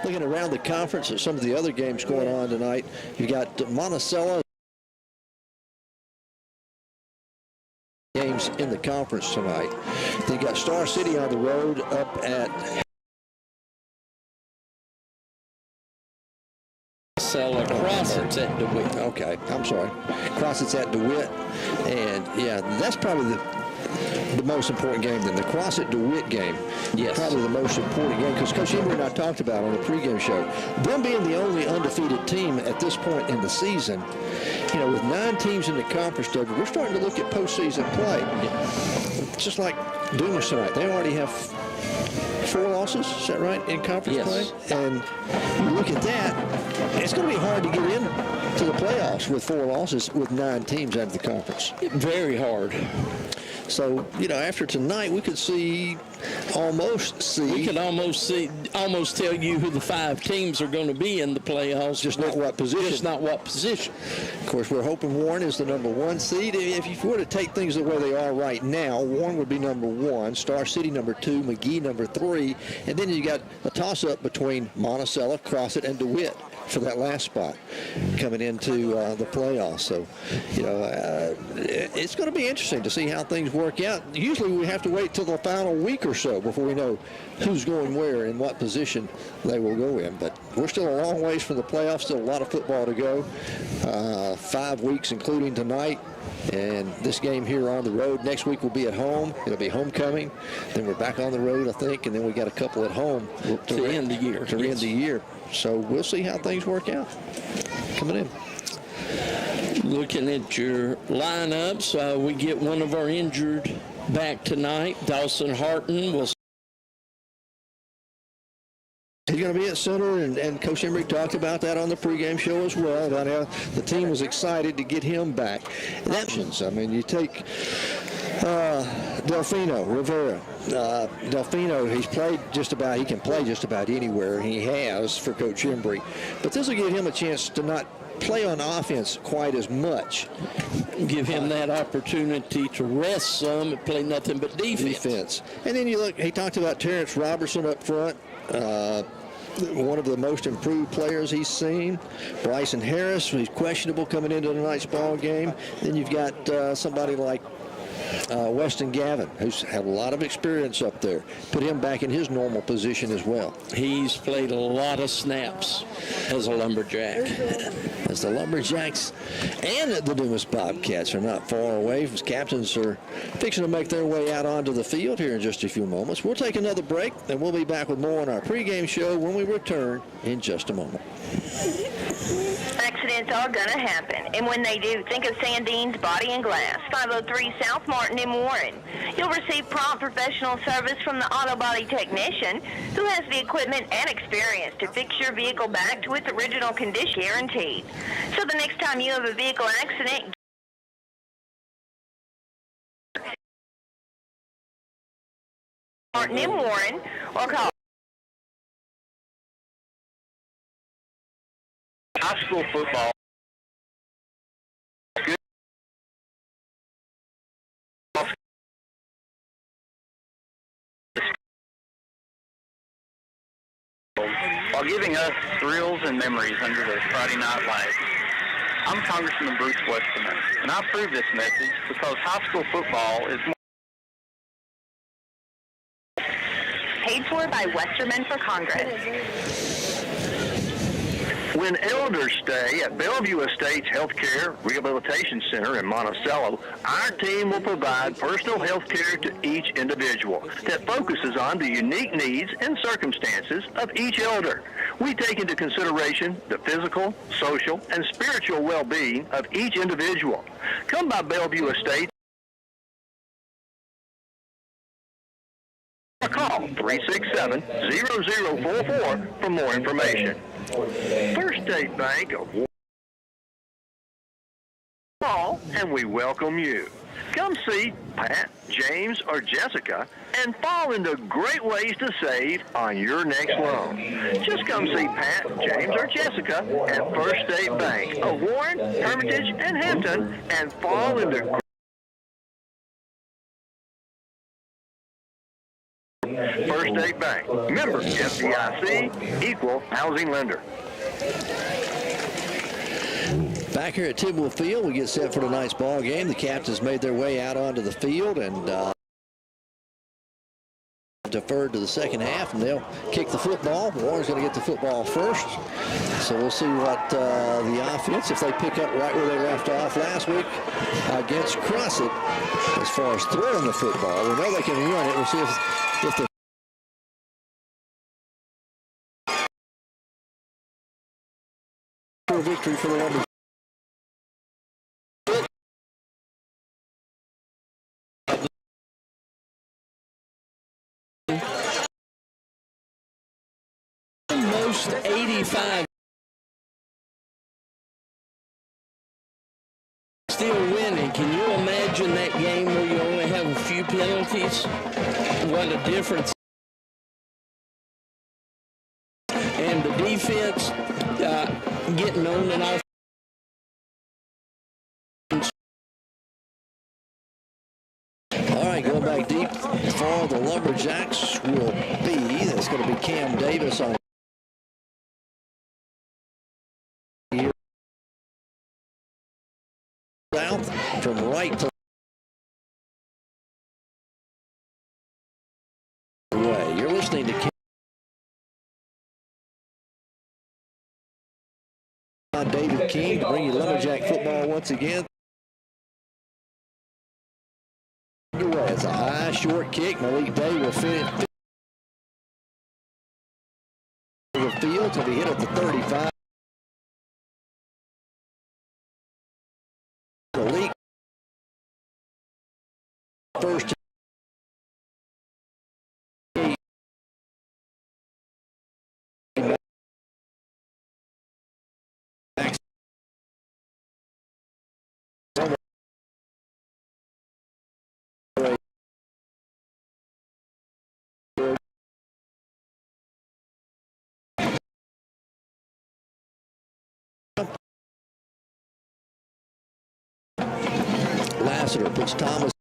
Looking around the conference at some of the other games going on tonight, you've got Monticello games in the conference tonight. Then you got Star City on the road up at Crossett's at DeWitt. Okay, I'm sorry. Crossett's at DeWitt. And, yeah, that's probably the most important game then. The Crossett-DeWitt game. Yes. Probably the most important game because Coach Embry and I talked about on the pregame show. Them being the only undefeated team at this point in the season, you know, with 9 teams in the conference, Doug, we're starting to look at postseason play. Yeah. Just like Dumas tonight. They already have 4 losses, is that right, in conference play? And you look at that, it's going to be hard to get into the playoffs with 4 losses with 9 teams out of the conference. Very hard. So, you know, after tonight, we could almost tell you who the 5 teams are going to be in the playoffs. Just not what position. Just not what position. Of course, we're hoping Warren is the number 1 seed. If you were to take things the way they are right now, Warren would be number 1, Star City number 2, McGee number 3, and then you got a toss-up between Monticello, Crossett, and DeWitt for that last spot coming into the playoffs. So, you know, it's going to be interesting to see how things work out. Usually we have to wait till the final week or so before we know who's going where and what position they will go in. But we're still a long ways from the playoffs, still a lot of football to go. 5 weeks, including tonight. And this game here on the road. Next week we'll be at home. It'll be homecoming. Then we're back on the road, I think, and then we got a couple at home to end the year. End the year. So we'll see how things work out coming in. Looking at your lineups, we get one of our injured back tonight. Dawson Harton will. He's going to be at center, and Coach Embry talked about that on the pregame show as well, about how the team was excited to get him back. And I mean, you take Delfino Rivera. Delfino, he can play just about anywhere. He has for Coach Embry. But this will give him a chance to not play on offense quite as much. Give him that opportunity to rest some and play nothing but defense. And then you look, he talked about Terrence Robertson up front. One of the most improved players he's seen. Bryson Harris, he's questionable coming into tonight's ball game. Then you've got somebody like Weston Gavin, who's had a lot of experience up there. Put him back in his normal position as well. He's played a lot of snaps as a Lumberjack. As the Lumberjacks and the Dumas Bobcats are not far away. His captains are fixing to make their way out onto the field here in just a few moments. We'll take another break, and we'll be back with more on our pregame show when we return in just a moment. Accidents are going to happen, and when they do, think of Sandine's Body and Glass, 503 South Martin in Warren. You'll receive prompt professional service from the auto body technician who has the equipment and experience to fix your vehicle back to its original condition, guaranteed. So the next time you have a vehicle accident, Martin in Warren, or call high school football. While giving us thrills and memories under the Friday night lights. I'm Congressman Bruce Westerman, and I approve this message because high school football is more. paid for by Westerman for Congress. When elders stay at Bellevue Estates Healthcare Rehabilitation Center in Monticello, our team will provide personal health care to each individual that focuses on the unique needs and circumstances of each elder. We take into consideration the physical, social, and spiritual well-being of each individual. Come by Bellevue Estates or call 367-0044 for more information. First State Bank of Call, and we welcome you. Come see Pat, James, or Jessica and fall into great ways to save on your next loan. Just come see Pat, James, or Jessica at First State Bank of Warren, Hermitage, and Hampton and fall into First State Bank. Member FDIC, equal housing lender. Back here at Tidwell Field, we get set for tonight's ball game. The Captains made their way out onto the field and deferred to the second half, and they'll kick the football. Warren's going to get the football first. So we'll see what the offense, if they pick up right where they left off last week against Crossett as far as throwing the football. We know they can run it. We'll see if the victory for the Lumberjacks. Most 85 still winning. Can you imagine that game where you only have a few penalties? What a difference. And the defense getting on and off. All right, going back deep for the Lumberjacks will be, that's going to be Cam Davis on south from right to way. You're listening to David King to bring you Lumberjack football once again. It's a high, short kick. Malik Day will finish the field to be hit at the 35. Malik first. Lassiter puts Thomas.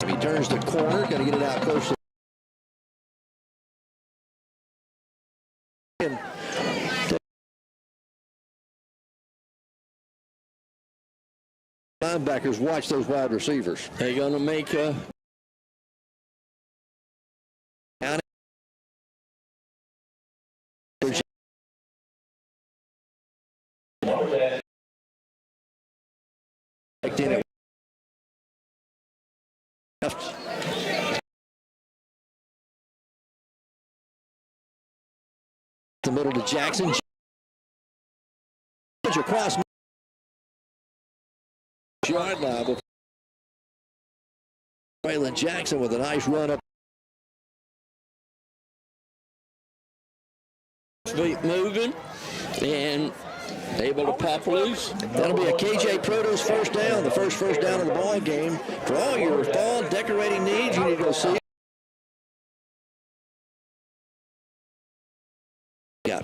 He turns the corner, got to get it out close to and linebackers watch those wide receivers. They're going to make a the middle to Jackson. Across yard line. Waylon Jackson with a nice run up. feet moving and able to pop loose. That'll be a KJ Produce first down, the first down of the ball game. For all your fall decorating needs, you need to go see it. Yeah.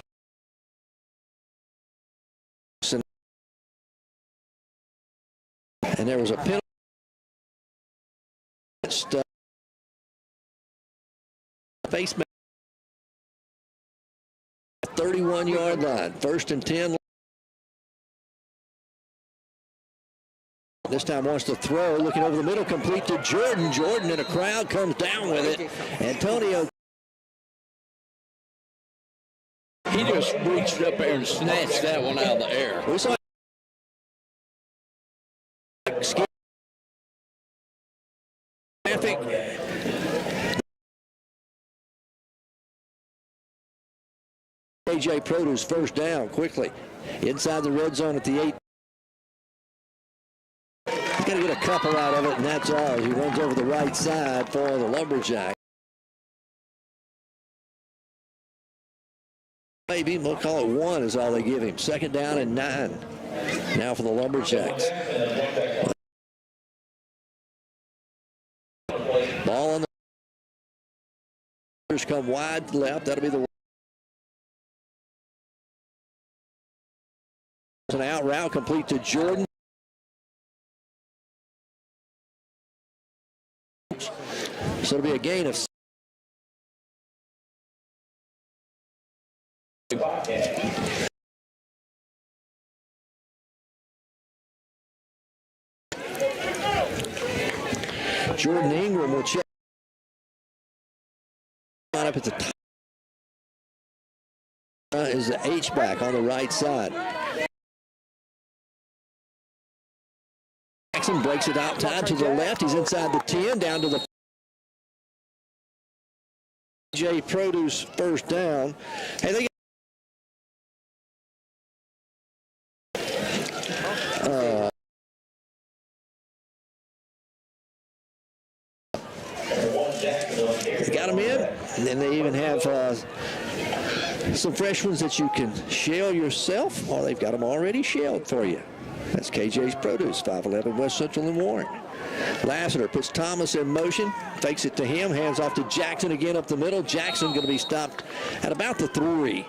And there was a penalty. 31-yard line, 1st and 10. This time wants to throw, looking over the middle, complete to Jordan. Jordan in a crowd comes down with it. Antonio. He just reached up there and snatched that one out of the air. We saw traffic. KJ Produce first down quickly. Inside the red zone at the 8. He's got to get a couple out of it, and that's all. He runs over the right side for the Lumberjacks. Maybe we'll call it 1 is all they give him. 2nd down and 9. Now for the Lumberjacks. Ball on the come wide left. That'll be the an out route complete to Jordan. So it'll be a gain of Jordan Ingram will check up at the top. Is the H-back on the right side. Jackson breaks it out, tied to the left. He's inside the 10, down to the Produce first down. Hey, they got them in, and then they even have some fresh ones that you can shell yourself, or they've got them already shelled for you. That's KJ's Produce, 511 West Central in Warren. Lassiter puts Thomas in motion, fakes it to him, hands off to Jackson again up the middle. Jackson going to be stopped at about the 3.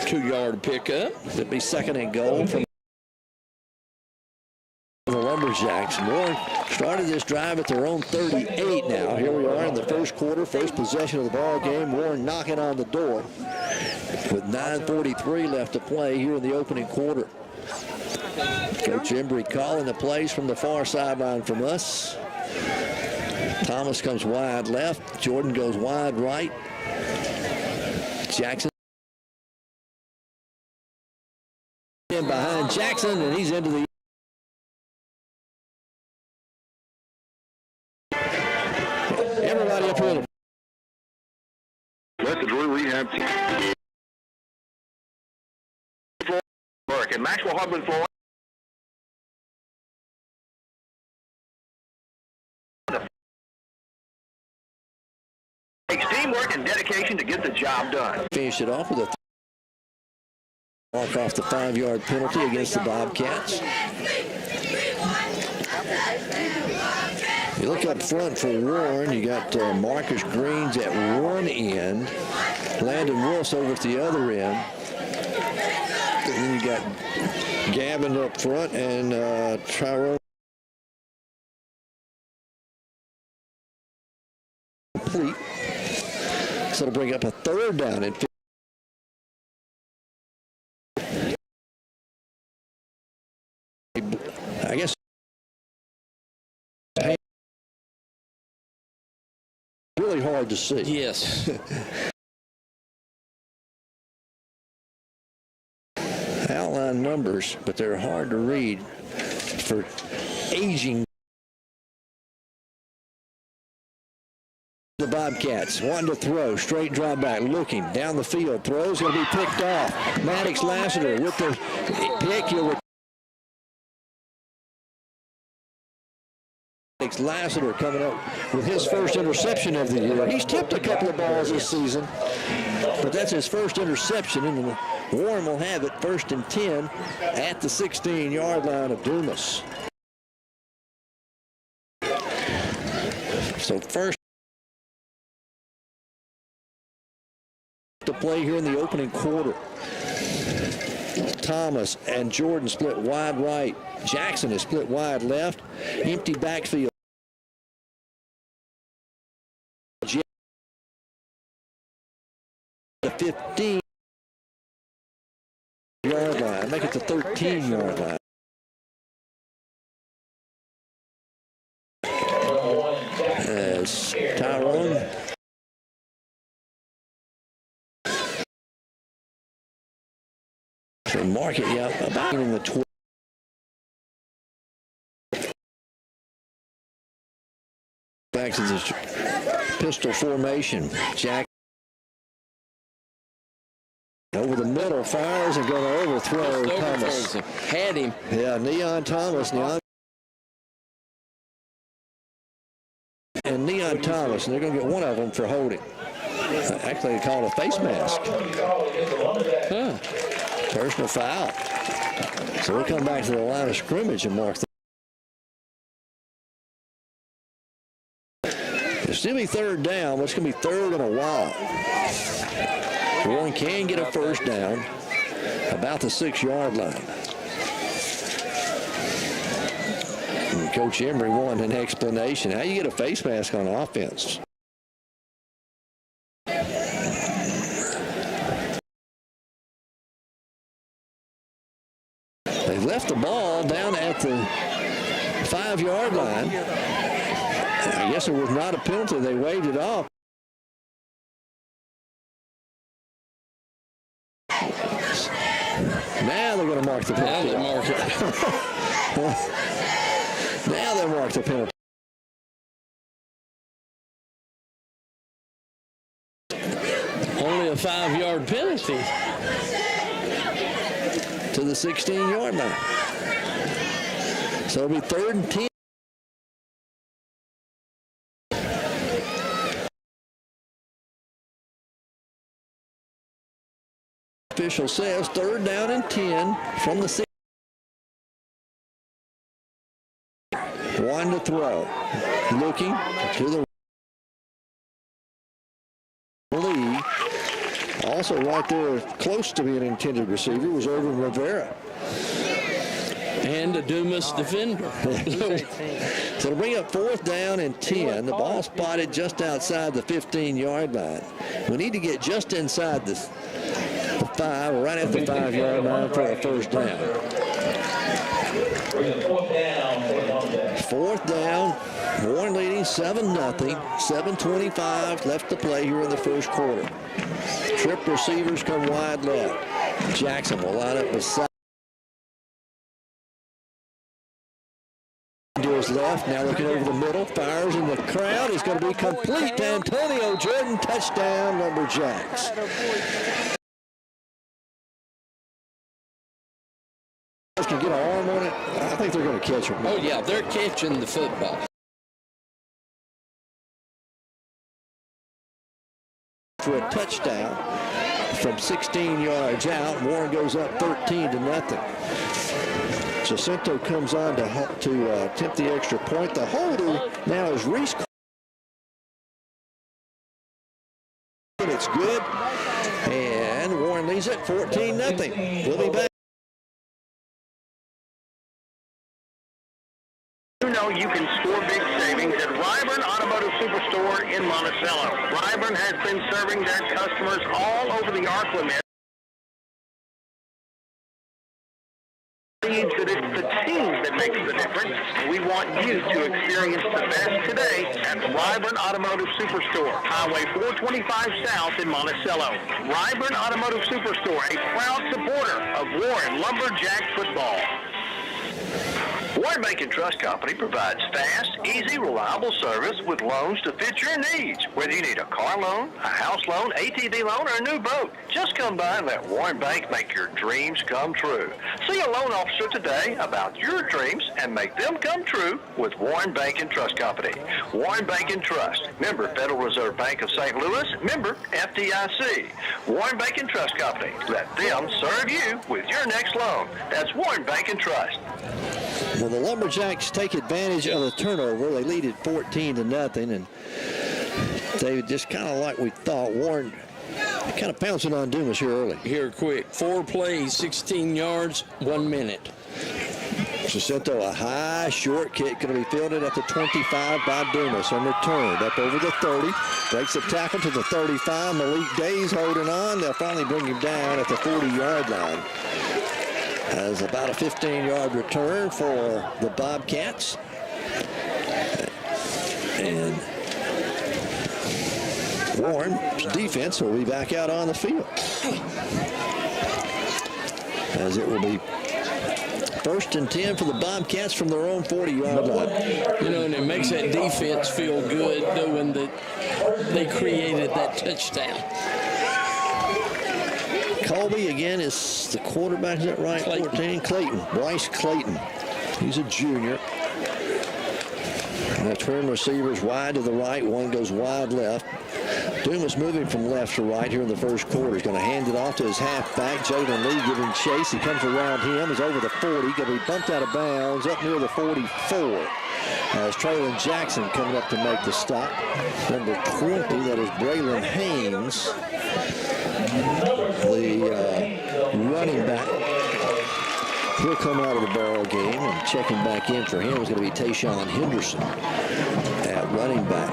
2-yard pickup. It'll be second and goal from the Lumberjacks. Warren started this drive at their own 38 now. Here we are in the first quarter, first possession of the ball game. Warren knocking on the door with 9:43 left to play here in the opening quarter. Coach Embry calling the plays from the far sideline from us. Thomas comes wide left. Jordan goes wide right. Jackson in behind Jackson, and he's into the everybody up here. Let the Drew Rehab team work. And Maxwell Harbin for takes teamwork and dedication to get the job done. Finish it off with a walk off the 5-yard penalty against the Bobcats. You look up front for Warren, you got Marcus Greens at one end, Landon Wolf's over at the other end. And then you got Gavin up front and Tyrone complete. So it'll bring up a third down and I guess really hard to see. Yes. Outline numbers, but they're hard to read for aging. The Bobcats wanting to throw, straight drive back, looking down the field, throws going to be picked off. Maddox Lassiter with the pick. Lassiter coming up with his first interception of the year. He's tipped a couple of balls this season, but that's his first interception, and Warren will have it 1st and 10 at the 16-yard line of Dumas. So first to play here in the opening quarter. Thomas and Jordan split wide right. Jackson is split wide left. Empty backfield. The 15-yard line. Make it the 13-yard line. As Tyrone they mark it, yeah, about in the 12. Back to the pistol formation. Jack over the middle, fires and going to overthrow Thomas. Had him. Yeah, Neon Thomas. And Neon Thomas, and they're going to get one of them for holding. Actually, they called a face mask. Huh. Personal foul. So we'll come back to the line of scrimmage and mark that. It'll still be third down, but it's going to be third and a while. Warren can get a first down about the 6-yard line. Coach Emery wanted an explanation. How you get a face mask on offense? They left the ball down at the 5-yard line. I guess it was not a penalty. They waved it off. Now they're going to mark the penalty. Now they mark it. Now they mark the penalty. Only a 5-yard penalty. To the 16-yard line. So it'll be 3rd and 10. Official says 3rd down and 10 from the 6. One to throw. Looking to the lead. Also right there, close to being an intended receiver, was Irvin Rivera. And a Dumas defender. So to bring up 4th down and 10, the ball spotted just outside the 15-yard line. We need to get just inside the 5, right at the 5-yard line for a 1st down. 4th down, Warren leading 7-0. 7:25 left to play here in the 1st quarter. Trip receivers come wide left. Jackson will line up beside to his left. Now looking over the middle, fires in the crowd. Is going to be complete to Antonio Jordan. Touchdown, Lumberjacks. Can get an arm on it. I think they're going to catch him. Oh, yeah, they're catching the football. For a touchdown from 16 yards out. Warren goes up 13-0. Jacinto comes on to attempt the extra point. The holder now is Reese. It's good. And Warren leads it 14-0. We'll be back. You know you can score big savings at Ryburn Automotive Superstore in Monticello. Ryburn has been serving their customers all over the Arkland area. That it's the team that makes the difference. We want you to experience the best today at Ryburn Automotive Superstore, Highway 425 South in Monticello. Ryburn Automotive Superstore, a proud supporter of Warren Lumberjacks football. Warren Bank and Trust Company provides fast, easy, reliable service with loans to fit your needs. Whether you need a car loan, a house loan, ATV loan, or a new boat, just come by and let Warren Bank make your dreams come true. See a loan officer today about your dreams and make them come true with Warren Bank and Trust Company. Warren Bank and Trust, member Federal Reserve Bank of St. Louis, member FDIC. Warren Bank and Trust Company. Let them serve you with your next loan. That's Warren Bank and Trust. Well, the Lumberjacks take advantage of the turnover. They lead it 14-0, and they just kind of like we thought. Warren kind of pouncing on Dumas here early. Here quick. 4 plays, 16 yards, 1 minute. Jacinto, a high, short kick, going to be fielded at the 25 by Dumas and returned up over the 30. Breaks the tackle to the 35. Malik Day's holding on. They'll finally bring him down at the 40-yard line. As about a 15-yard return for the Bobcats. And Warren's defense will be back out on the field. As it will be 1st and 10 for the Bobcats from their own 40-yard line. You know, and it makes that defense feel good knowing that they created that touchdown. Colby again is the quarterback, is that right? Clayton. 14, Clayton, Bryce Clayton. He's a junior. And the twin receivers wide to the right, one goes wide left. Dumas moving from left to right here in the 1st quarter. He's going to hand it off to his halfback, Jalen Lee, giving chase. He comes around him, he's over the 40, going to be bumped out of bounds up near the 44. As Traylon Jackson coming up to make the stop. Number 20, that is Braylon Haynes, the running back He'll come out of the ball game, and checking back in for him is going to be Tayshawn Henderson at running back.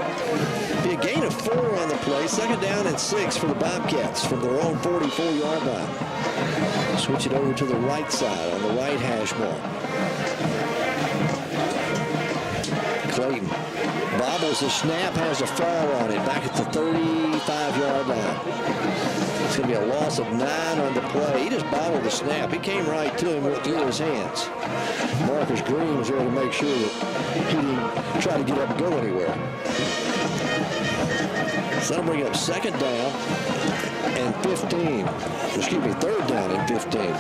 Be a gain of 4 on the play. 2nd down and 6 for the Bobcats from their own 44-yard line. Switch it over to the right side on the right hash mark. Clayton bobbles the snap, has a fall on it, back at the 35-yard line. It's going to be a loss of 9 on the play. He just bobbled the snap. He came right to him, went through his hands. Marcus Green was there to make sure that he didn't try to get up and go anywhere. So that'll bring up 2nd down and 15. Excuse me, 3rd down and 15.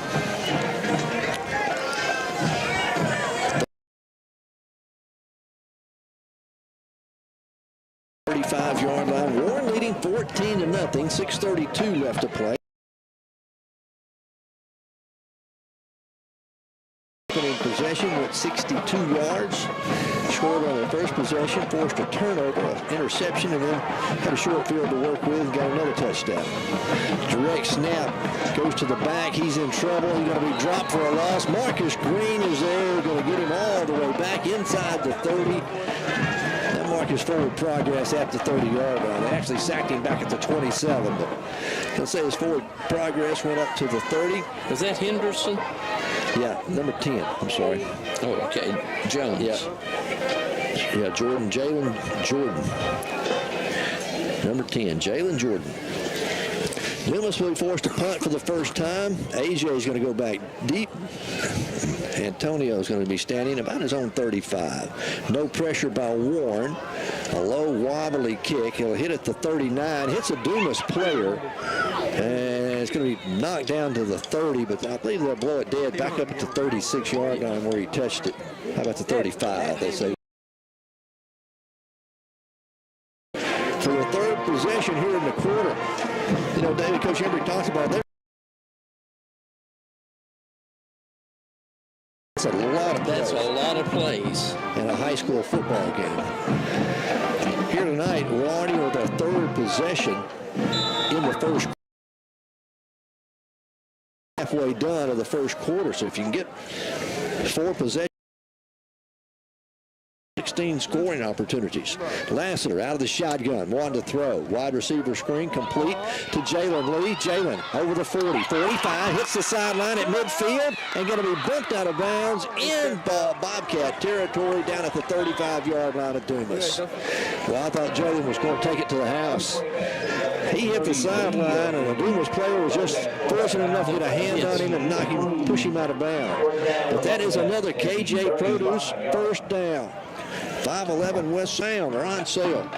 35-yard line. Warren leading 14-0. 6:32 left to play. Opening possession with 62 yards. Scored on the first possession, forced a turnover, an interception, and then had a short field to work with and got another touchdown. Direct snap goes to the back. He's in trouble. He's going to be dropped for a loss. Marcus Green is there, going to get him all the way back inside the 30. That mark is forward progress at the 30-yard line. They actually sacked him back at the 27, but they'll say his forward progress went up to the 30. Is that Henderson? Yeah, number 10. I'm sorry. Oh, okay. Jones. Yeah, Jalen Jordan. Number 10, Jalen Jordan. Dumas will be forced to punt for the first time. AJ is going to go back deep. Antonio is going to be standing about his own 35. No pressure by Warren. A low wobbly kick. He'll hit at the 39. Hits a Dumas player. And it's going to be knocked down to the 30, but I believe they'll blow it dead back up at the 36-yard line where he touched it. How about the 35, they say. For the 3rd possession here in the quarter. You know, David, Coach Embry talks about there. That's a lot of plays in a high school football game. Here tonight, we're already with our 3rd possession in the first quarter. Halfway done of the first quarter, so if you can get 4 possessions, 16 scoring opportunities. Lassiter out of the shotgun, one to throw. Wide receiver screen complete to Jalen Lee. Jalen over the 40, 45, hits the sideline at midfield and going to be bumped out of bounds in Bobcat territory down at the 35-yard line of Dumas. Well, I thought Jalen was going to take it to the house. He hit the sideline, and the Dumas player was just fortunate enough to get a hand on him and push him out of bounds. But that is another KJ Produce first down. 511 West Sound are on sale.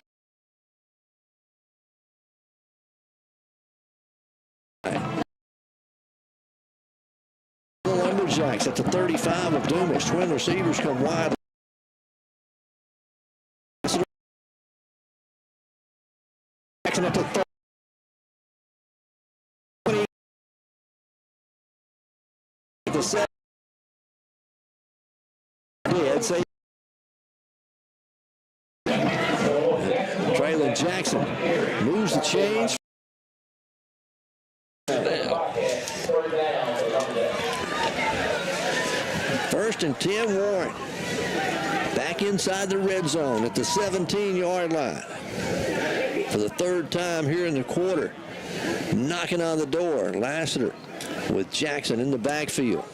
The Lumberjacks at the 35 of Dumas. Twin receivers come wide. Jackson at the 30. The 7. Say Traylon Jackson moves the chains. First and 10, Warren. Back inside the red zone at the 17-yard line. For the 3rd time here in the quarter. Knocking on the door. Lassiter with Jackson in the backfield.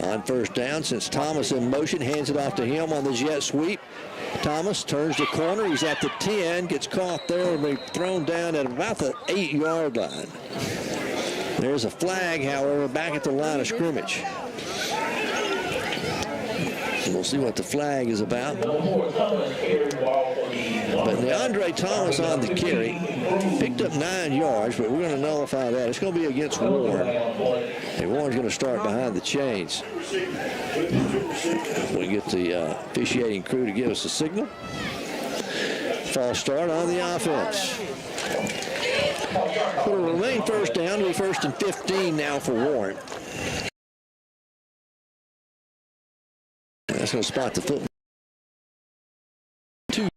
On first down, since Thomas in motion, hands it off to him on the jet sweep. Thomas turns the corner. He's at the 10, gets caught there and be thrown down at about the 8-yard line. There's a flag, however, back at the line of scrimmage. We'll see what the flag is about. But DeAndre Thomas on the carry. Picked up 9 yards, but we're going to nullify that. It's going to be against Warren. And Warren's going to start behind the chains. We get the officiating crew to give us a signal. False start on the offense. It'll remain first down. It'll be 1st and 15 now for Warren. That's going to spot the football. 2.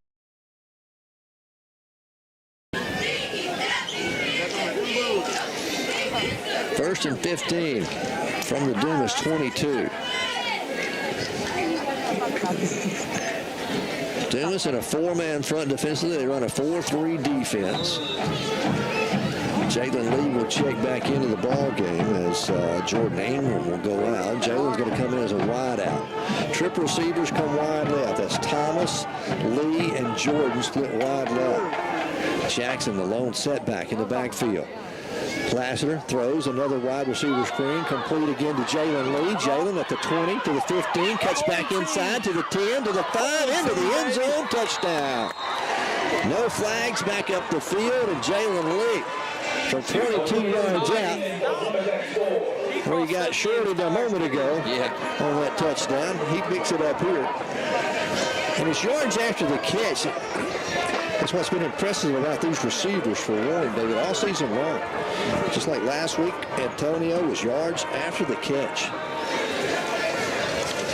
First and 15 from the Dumas 22. Dumas in a four-man front defensively. They run a 4-3 defense. Jalen Lee will check back into the ball game as Jordan Ingram will go out. Jalen's going to come in as a wide out. Triple receivers come wide left. That's Thomas, Lee, and Jordan split wide left. Jackson, the lone setback in the backfield. Lassiter throws another wide receiver screen, complete again to Jalen Lee. Jalen at the 20 to the 15, cuts back inside to the 10 to the 5, into the end zone, touchdown. No flags, back up the field, and Jalen Lee from 22 yards out, where he got shorted a moment ago on that touchdown. He picks it up here. And it's yards after the catch. That's what's been impressive about these receivers for Warren, David, all season long. Just like last week, Antonio was yards after the catch.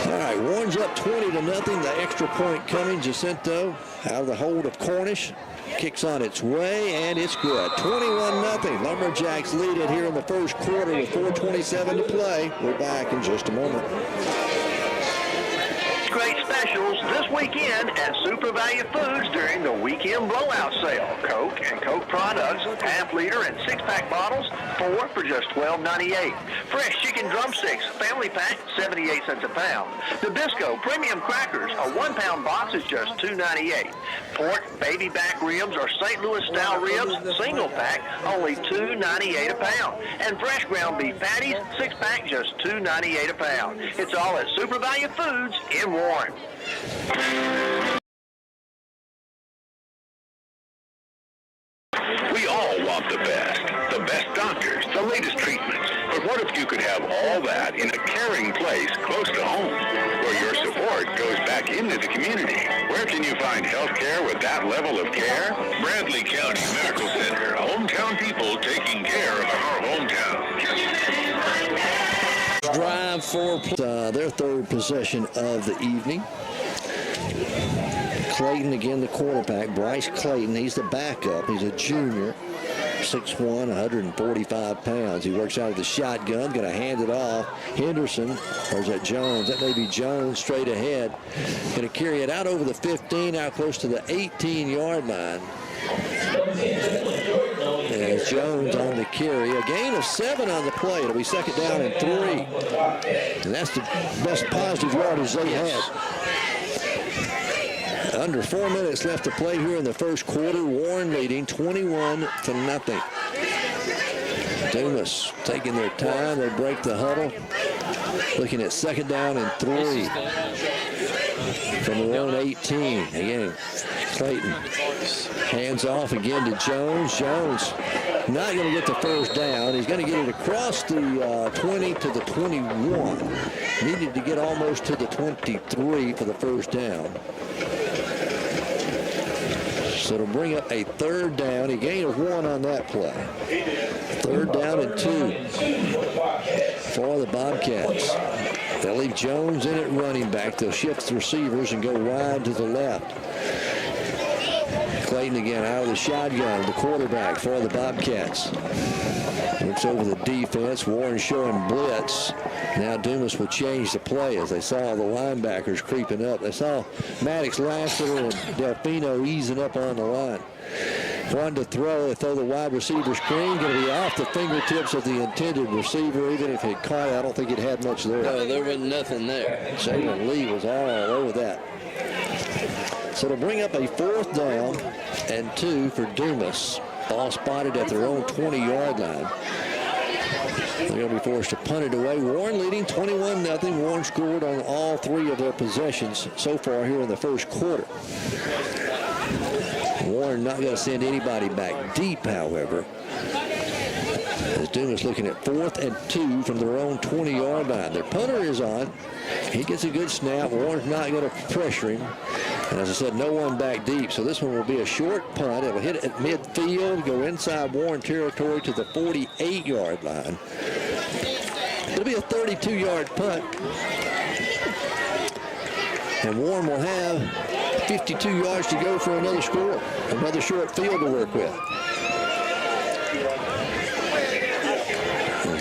All right, Warren's up 20-0. The extra point coming. Jacinto out of the hold of Cornish. Kicks on its way, and it's good. 21-0. Lumberjacks lead it here in the first quarter with 4:27 to play. We're back in just a moment. Great specials this weekend at Super Value Foods during the weekend blowout sale. Coke and Coke products, half-liter and six-pack bottles, 4 for just $12.98. Fresh chicken drumsticks, family pack, 78 cents a pound. Nabisco premium crackers, a 1-pound box is just $2.98. Pork baby back ribs or St. Louis style ribs, single pack, only $2.98 a pound. And fresh ground beef patties, 6-pack, just $2.98 a pound. It's all at Super Value Foods in Warren. We all want the best doctors, the latest treatments. But what if you could have all that in a caring place close to home, where your support goes back into the community? Where can you find health care with that level of care? Bradley County Medical Center, hometown people taking care of our hometown. Drive for their third possession of the evening. Clayton again, the quarterback. Bryce Clayton, he's the backup. He's a junior, 6'1", 145 pounds. He works out of the shotgun, going to hand it off. Henderson, or is that Jones? That may be Jones, straight ahead. Going to carry it out over the 15, out close to the 18-yard line. As Jones on the carry. A gain of 7 on the play. It'll be second down and 3. And that's the best positive yardage they had. Under 4 minutes left to play here in the first quarter. Warren leading 21-0. Dumas taking their time. They break the huddle. Looking at second down and 3. From their own 18. Again, Clayton hands off again to Jones. Jones not going to get the first down. He's going to get it across the 20 to the 21. Needed to get almost to the 23 for the first down. So it'll bring up a third down. A gain of 1 on that play. Third down and 2 for the Bobcats. They'll leave Jones in at running back. They'll shift the receivers and go wide to the left. Clayton again out of the shotgun, the quarterback for the Bobcats. Looks over the defense. Warren showing blitz. Now Dumas will change the play as they saw the linebackers creeping up. They saw Maddox, Lassiter, and Delfino easing up on the line. One to throw. They throw the wide receiver screen. Going to be off the fingertips of the intended receiver. Even if he caught it, I don't think it had much there. No, there was nothing there. Jalen Lee was all over that. So to bring up a fourth down and 2 for Dumas. Ball spotted at their own 20-yard line. They're going to be forced to punt it away. Warren leading 21-0. Warren scored on all 3 of their possessions so far here in the first quarter. Warren not going to send anybody back deep, however. As Dumas looking at 4th and 2 from their own 20-yard line. Their punter is on. He gets a good snap. Warren's not going to pressure him. And as I said, no one back deep. So this one will be a short punt. It'll hit it at midfield, go inside Warren territory to the 48-yard line. It'll be a 32-yard punt. And Warren will have 52 yards to go for another score. Another short field to work with.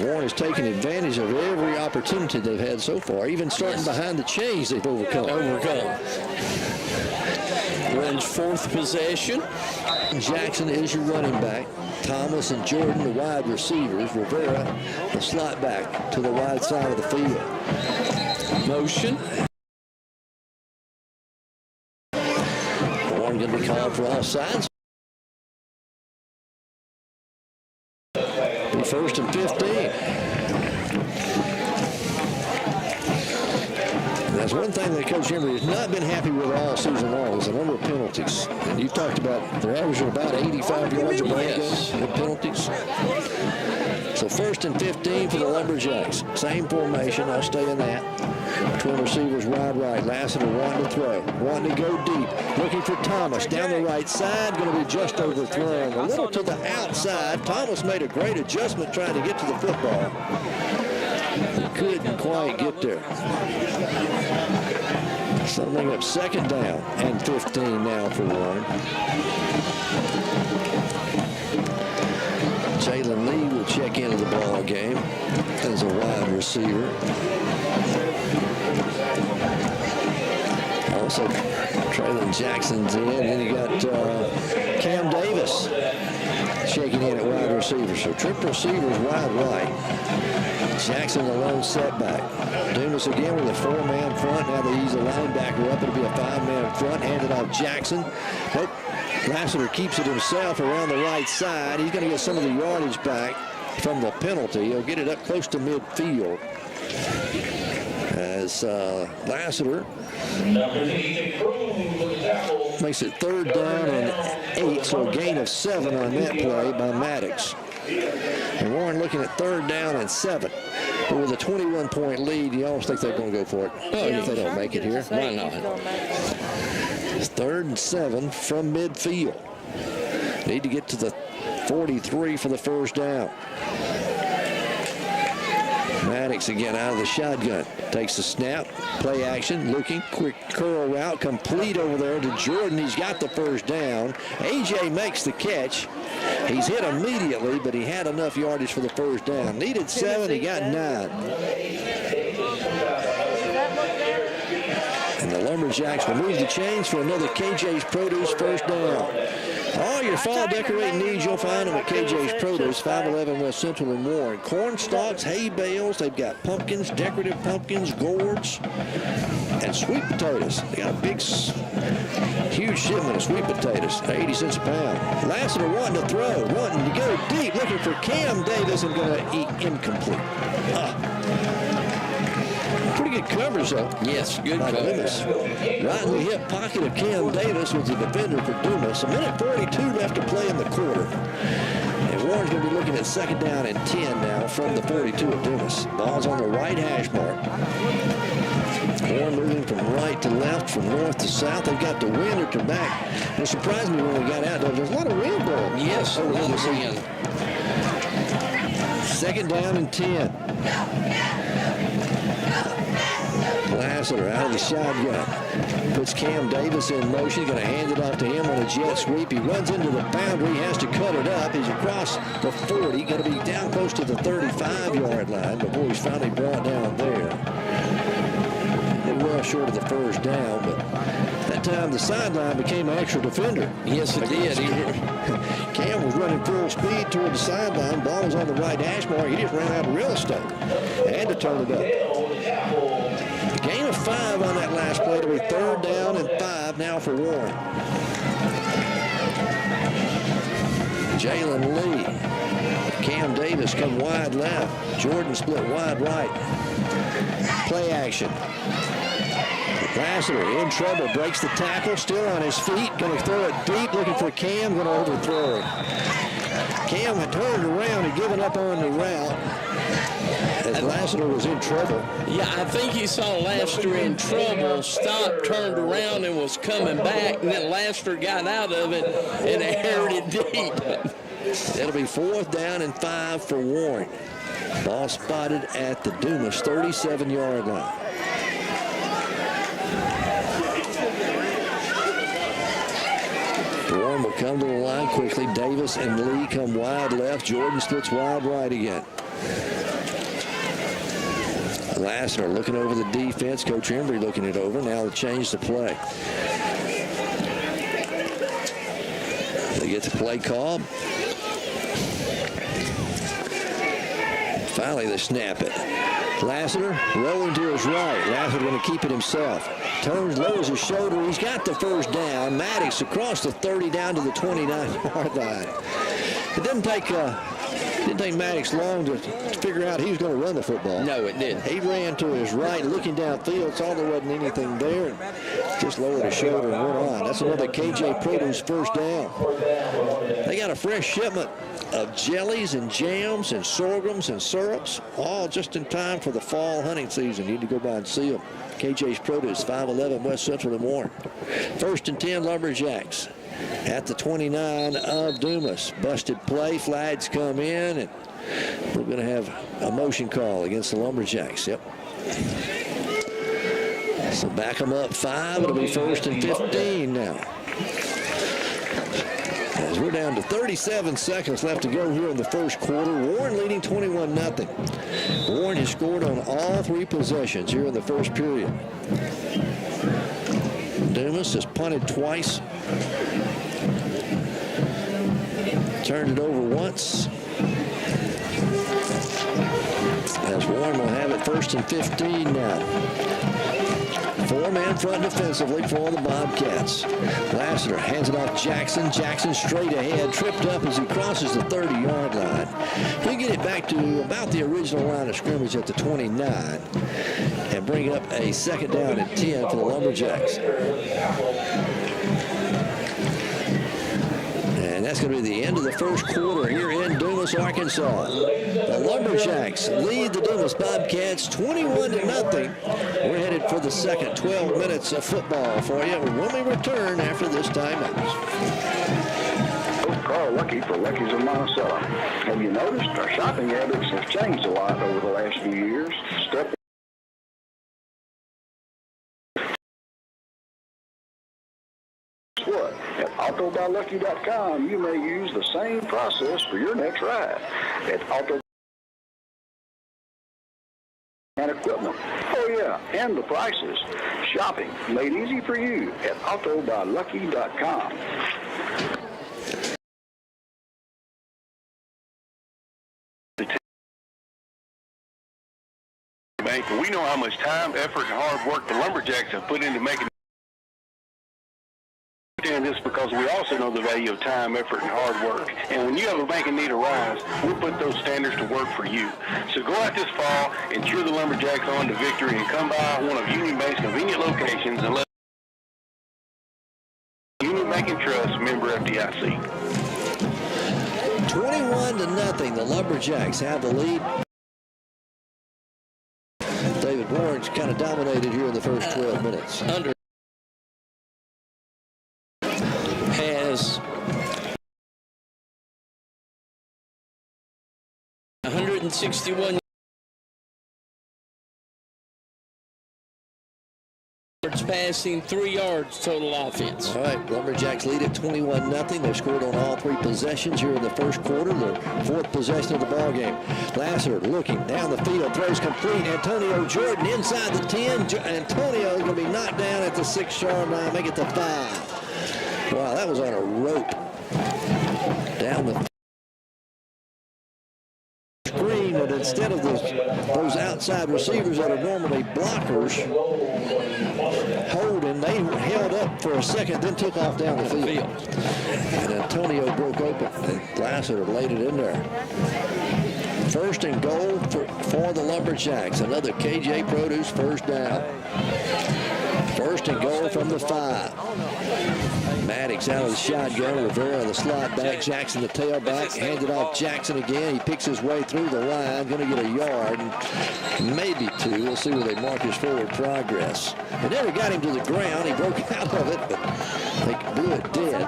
Warren has taken advantage of every opportunity they've had so far. Even starting behind the chains, they've overcome. Warren's fourth possession. Jackson is your running back. Thomas and Jordan, the wide receivers. Rivera, the slot back to the wide side of the field. Motion. Warren going to be called for offsides. Be first and 15. That's one thing that Coach Emery has not been happy with all season long is the number of penalties. And you've talked about they're averaging about 85 yards a ball with penalties. So first and 15 for the Lumberjacks. Same formation. I'll stay in that. Twin receivers wide right. Lassiter wanting to throw. Wanting to go deep. Looking for Thomas down the right side. Going to be just overthrown. A little to the outside. Thomas made a great adjustment trying to get to the football. He couldn't quite get there. Something up second down and 15 now for Warren. Jalen Lee will check into the ball game as a wide receiver. Also, Traylon Jackson's in, and you got Cam Davis checking in at wide receiver. So triple receivers wide right. Jackson a lone setback. Dumas again with a four-man front. Now that he's a linebacker up, it'll be a five-man front. Handed off Jackson. Nope. Lassiter keeps it himself around the right side. He's going to get some of the yardage back from the penalty. He'll get it up close to midfield. As Lassiter makes it third down and 8, so a gain of 7 on that play by Maddox. And Warren looking at third down and 7. But with a 21-point lead, you always think they're going to go for it. Oh, if they don't make it here. Why not? It's third and 7 from midfield. Need to get to the 43 for the first down. Maddox again out of the shotgun. Takes the snap, play action, looking, quick curl route, complete over there to Jordan. He's got the first down. A.J. makes the catch. He's hit immediately, but he had enough yardage for the first down. Needed 7, he got 9. And the Lumberjacks will move the chains for another KJ's Produce first down. All your fall decorating needs, you'll find them at KJ's Produce, 511 West Central in Warren. Corn stalks, hay bales, they've got pumpkins, decorative pumpkins, gourds, and sweet potatoes. They got a big, huge shipment of sweet potatoes, 80 cents a pound. Lassiter wanting to throw, wanting to go deep, looking for Cam Davis and going to eat incomplete. Pretty good coverage, though. Yes, good coverage. Right in the hip pocket of Cam Davis was the defender for Dumas. A minute 42 left to play in the quarter. And Warren's going to be looking at second down and 10 now from the 42 of Dumas. Ball's on the right hash mark. Warren moving from right to left, from north to south. They've got the wind at their back. It surprised me when we got out there. There's a lot of wind blowing. Yes, a lot of wind. Second down and 10. Lassiter out of the shotgun. Puts Cam Davis in motion. Going to hand it off to him on a jet sweep. He runs into the boundary. Has to cut it up. He's across the 40. Going to be down close to the 35-yard line before he's finally brought down there. Well short of the first down, but that time the sideline became an extra defender. Yes, it did. Cam was running full speed toward the sideline. Ball was on the right hash mark. He just ran out of real estate. Had to turn it up. Gain of 5 on that last play to be third down and 5 now for Warren. Jalen Lee. Cam Davis come wide left. Jordan split wide right. Play action. Lassiter in trouble, breaks the tackle, still on his feet, going to throw it deep, looking for Cam, going to overthrow it. Cam had turned around and given up on the route as Lassiter was in trouble. Yeah, I think he saw Lassiter in trouble, stopped, turned around, and was coming back, and then Lassiter got out of it and aired it deep. It'll be fourth down and 5 for Warren. Ball spotted at the Dumas 37-yard line. Warren will come to the line quickly. Davis and Lee come wide left. Jordan splits wide right again. Lassiter looking over the defense. Coach Embry looking it over. Now they change the play. They get the play called. Finally, they snap it. Lassiter rolling to his right. Lassiter going to keep it himself. Turns, lowers his shoulder. He's got the first down. Maddox across the 30 down to the 29-yard line. It didn't take Maddox long to figure out he was going to run the football. No, it didn't. He ran to his right, looking downfield, saw there wasn't anything there, and just lowered his shoulder and went on. That's another KJ Produce first down. They got a fresh shipment of jellies and jams and sorghums and syrups, all just in time for the fall hunting season. You need to go by and see them. KJ's Produce, 511 West Central in Warren. 1st and 10 Lumberjacks at the 29 of Dumas. Busted play, flags come in, and we're going to have a motion call against the Lumberjacks. Yep. So back them up 5. It'll be 1st and 15 now. As we're down to 37 seconds left to go here in the first quarter. Warren leading 21-0. Warren has scored on all 3 possessions here in the first period. Dumas has punted twice. Turned it over once. As Warren will have it 1st and 15 now. 4-man front defensively for the Bobcats. Lassiter hands it off Jackson. Jackson straight ahead, tripped up as he crosses the 30-yard line. He'll get it back to about the original line of scrimmage at the 29 and bring up a 2nd down and 10 for the Lumberjacks. And that's going to be the end of the first quarter here in Dumas, Arkansas. The Lumberjacks lead the Dumas Bobcats 21-0. We're headed for the second 12 minutes of football for you when we return after this timeout. Carl Lucky for Lucky's of Monticello. Have you noticed our shopping habits have changed a lot over the last few years? What? At AutoBuyLucky.com, you may use the same process for your next ride. At Auto and equipment. Oh yeah, and the prices. Shopping made easy for you at AutoBuyLucky.com. We know how much time, effort, and hard work the Lumberjacks have put into making this, because we also know the value of time, effort, and hard work. And when you have a bank in need of rise, we'll put those standards to work for you. So go out this fall and cheer the Lumberjacks on to victory and come by one of Union Bank's convenient locations and let Union Bank and Trust, member FDIC. 21-0. The Lumberjacks have the lead. David Warren's kind of dominated here in the first 12 minutes. Has 161 yards passing, 3 yards total offense. All right, Lumberjacks lead at 21-0. They've scored on all 3 possessions here in the first quarter, their 4th possession of the ball game. Lassiter looking down the field, throws complete. Antonio Jordan inside the 10. Antonio is going to be knocked down at the 6-yard line, make it the 5. Wow, that was on a rope down the screen, and instead of those outside receivers that are normally blockers holding, they held up for a second, then took off down the field. And Antonio broke open, and Lassiter laid it in there. 1st and goal for the Lumberjacks. Another KJ Produce first down. 1st and goal from the 5. Maddox out of the shotgun. Rivera the slot back. Jackson the tailback. Hands it off Jackson again. He picks his way through the line. Going to get a yard and maybe 2. We'll see where they mark his forward progress. They never got him to the ground. He broke out of it, but they blew it dead.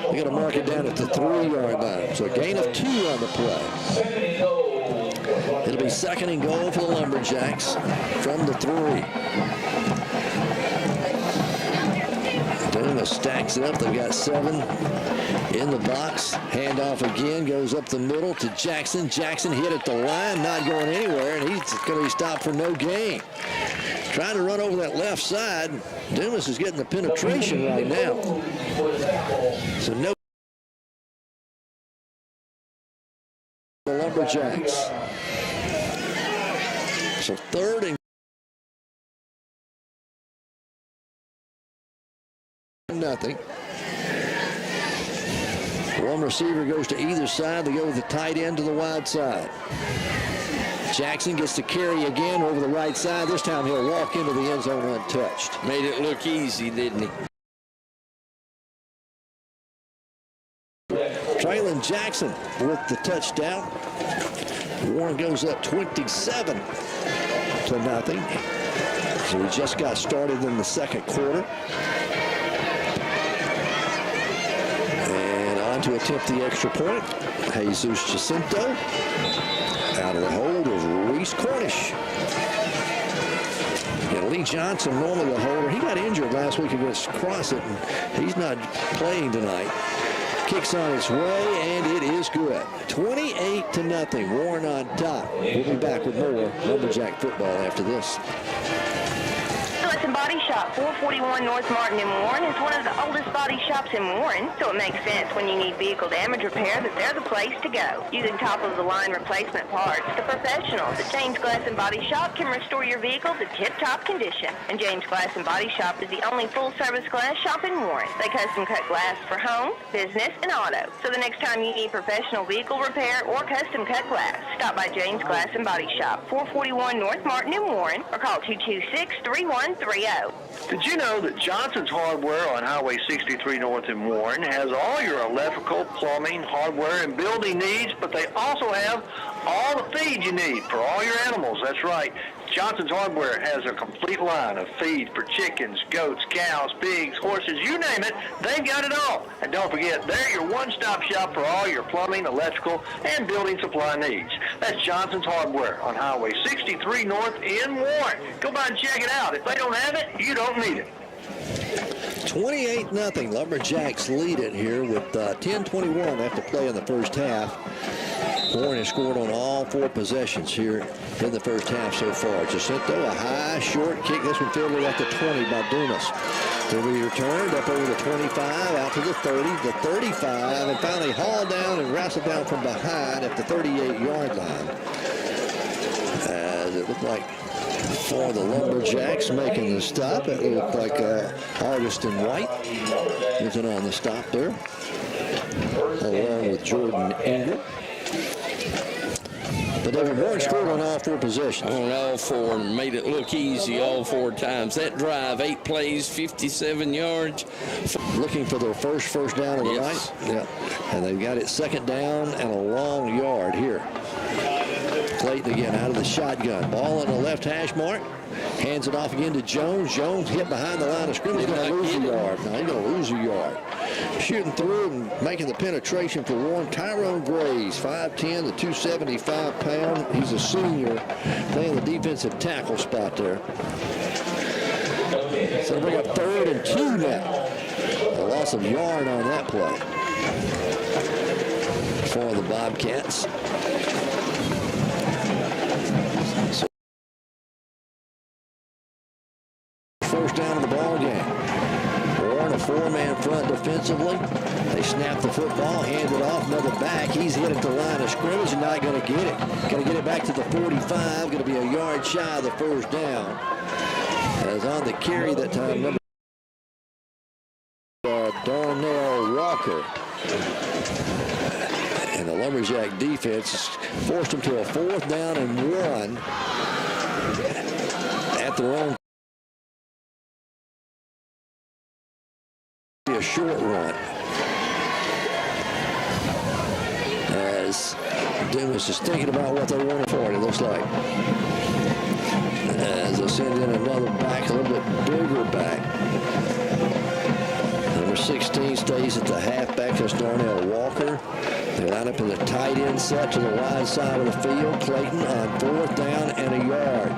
They're going to mark it down at the 3-yard line. So a gain of 2 on the play. It'll be 2nd and goal for the Lumberjacks from the 3. Dumas stacks it up. They've got 7 in the box. Handoff again, goes up the middle to Jackson. Jackson hit at the line, not going anywhere, and he's going to be stopped for no gain. Trying to run over that left side. Dumas is getting the penetration right now. So no. The Lumberjacks. So 3rd and nothing. One receiver goes to either side. They go with the tight end to the wide side. Jackson gets to carry again over the right side. This time he'll walk into the end zone untouched. Made it look easy, didn't he? Traylon Jackson with the touchdown. Warren goes up 27 to nothing. So we just got started in the second quarter. And on to attempt the extra point. Jesus Jacinto out of the hold of Reese Cornish. And Lee Johnson, normally the holder. He got injured last week against Crossett, and he's not playing tonight. Kicks on its way, and it is good. 28 to nothing. Warren on top. We'll be back with more Lumberjack football after this. Glass and Body Shop, 441 North Martin in Warren, is one of the oldest body shops in Warren, so it makes sense when you need vehicle damage repair that they're the place to go. Using top-of-the-line replacement parts, the professionals at James Glass and Body Shop can restore your vehicle to tip-top condition. And James Glass and Body Shop is the only full-service glass shop in Warren. They custom-cut glass for home, business, and auto. So the next time you need professional vehicle repair or custom-cut glass, stop by James Glass and Body Shop, 441 North Martin in Warren, or call 226-3130. Did you know that Johnson's Hardware on Highway 63 North in Warren has all your electrical, plumbing, hardware, and building needs, but they also have all the feed you need for all your animals. That's right. Johnson's Hardware has a complete line of feed for chickens, goats, cows, pigs, horses, you name it, they've got it all. And don't forget, they're your one-stop shop for all your plumbing, electrical, and building supply needs. That's Johnson's Hardware on Highway 63 North in Warren. Go by and check it out. If they don't have it, you don't need it. 28-0. Lumberjacks lead it here with 10:21 left to play in the first half. Warren has scored on all 4 possessions here in the first half so far. Jacinto, a high, short kick. This one fielded at the 20 by Dumas. Then we returned up over the 25, out to the 30, the 35, and finally hauled down and wrestled down from behind at the 38-yard line. As it looked like for the Lumberjacks making the stop, it looked like Augustin White was in on the stop there, along with Jordan Ingram. But David Warren scored on all 4 possessions. On all 4, and made it look easy all 4 times. That drive, 8 plays, 57 yards. Looking for their first down of the night. Yeah. And they've got it 2nd down and a long yard here. Clayton again out of the shotgun. Ball on the left hash mark. Hands it off again to Jones. Jones hit behind the line of scrimmage. He's going to lose a yard. Now he's going to lose a yard. Shooting through and making the penetration for Warren. Tyrone Graves, 5'10", the 275-pound. He's a senior playing the defensive tackle spot there. So bring up 3rd and 2 now. A loss of yard on that play for the Bobcats. First down of the ball game. Warren, a 4-man front defensively. They snap the football, hand it off, another back. He's hit at the line of scrimmage and not going to get it. Going to get it back to the 45. Going to be a yard shy of the first down. As on the carry that time, number Darnell Walker. And the Lumberjack defense forced them to a 4th down and 1 at their own. A short run as Dumas is thinking about what they want for it, looks like. As they send in another back, a little bit bigger back. Number 16 stays at the halfback. That's Darnell Walker. They line up in the tight end set to the wide side of the field. Clayton on 4th down and a yard.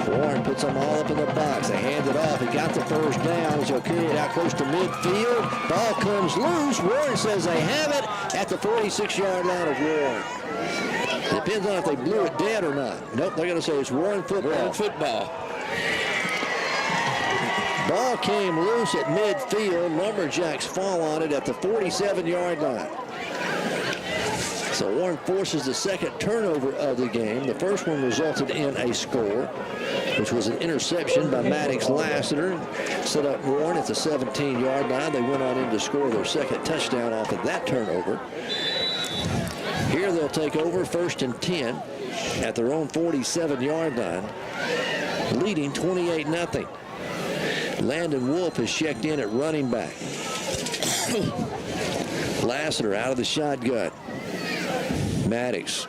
Warren puts them all up in the box. They hand it off. He got the first down. He'll carry it out close to midfield. Ball comes loose. Warren says they have it at the 46-yard line of Warren. Depends on if they blew it dead or not. Nope, they're going to say it's Warren football. Warren football. Ball came loose at midfield. Lumberjacks fall on it at the 47-yard line. So Warren forces the second turnover of the game. The first one resulted in a score, which was an interception by Maddox Lassiter. Set up Warren at the 17-yard line. They went on in to score their second touchdown off of that turnover. Here they'll take over 1st and 10 at their own 47-yard line, leading 28-0. Landon Wolf is checked in at running back. Lassiter out of the shotgun. Maddox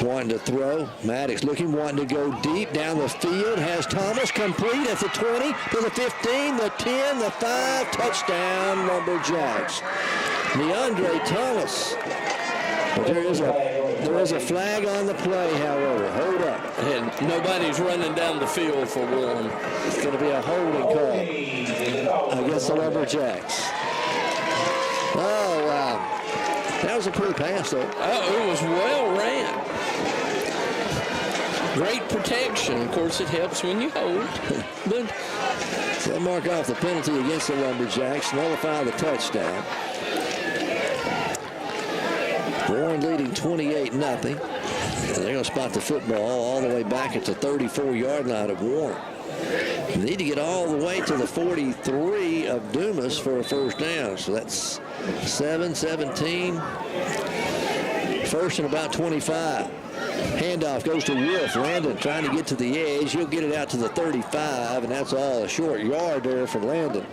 wanting to throw. Maddox wanting to go deep down the field. Has Thomas complete at the 20, to the 15, the 10, the 5. Touchdown, Lumberjacks. DeAndre Thomas. But there is a flag on the play, however. Hold up. And nobody's running down the field for Warren. It's going to be a holding call against the Lumberjacks. Oh, wow. That was a pretty pass, though. Oh, it was well ran. Great protection. Of course, it helps when you hold. But so they'll mark off the penalty against the Lumberjacks, nullify the touchdown. Warren leading 28-0. And they're going to spot the football all the way back at the 34-yard line of Warren. They need to get all the way to the 43 of Dumas for a first down. So that's 7-17. First and about 25. Handoff goes to Wolf. Landon trying to get to the edge. He'll get it out to the 35, and that's all a short yard there for Landon.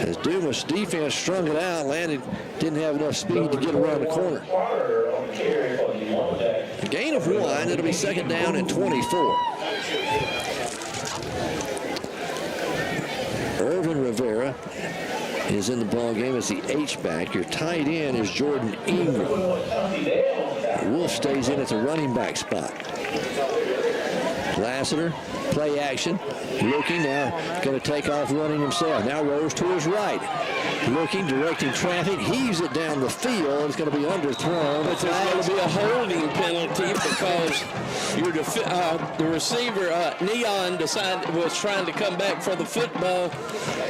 As Dumas defense strung it out, Landon didn't have enough speed to get around the corner. A gain of 1. It'll be second down and 24. Irvin Rivera is in the ball game as the H-back. Your tight end is Jordan Ingram. Wolf stays in at the running back spot. Lassiter, play action. Looking now, going to take off running himself. Now rolls to his right. Looking, directing traffic, heaves it down the field. It's going to be underthrown. But there's going to be a holding penalty because the receiver, Neon, was trying to come back for the football,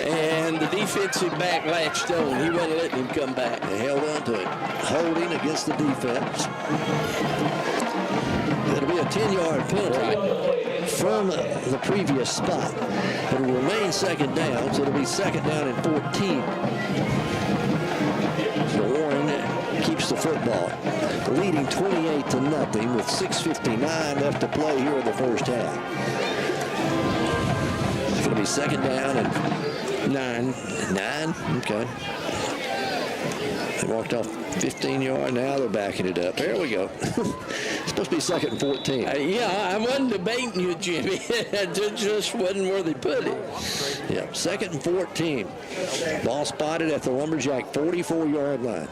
and the defensive back latched on. He wasn't letting him come back. They held on to it. Holding against the defense. It'll be a 10-yard penalty from the previous spot. But it will remain second down, so it'll be second down and 14. So Warren keeps the football, leading 28-0 with 6:59 left to play here in the first half. It's going to be second down and 9. Okay. They walked off 15-yard. Now they're backing it up. There we go. It's supposed to be second and 14. Yeah, I wasn't debating you, Jimmy. It just wasn't where they put it. Yeah, second and 14. Ball spotted at the Lumberjack 44-yard line.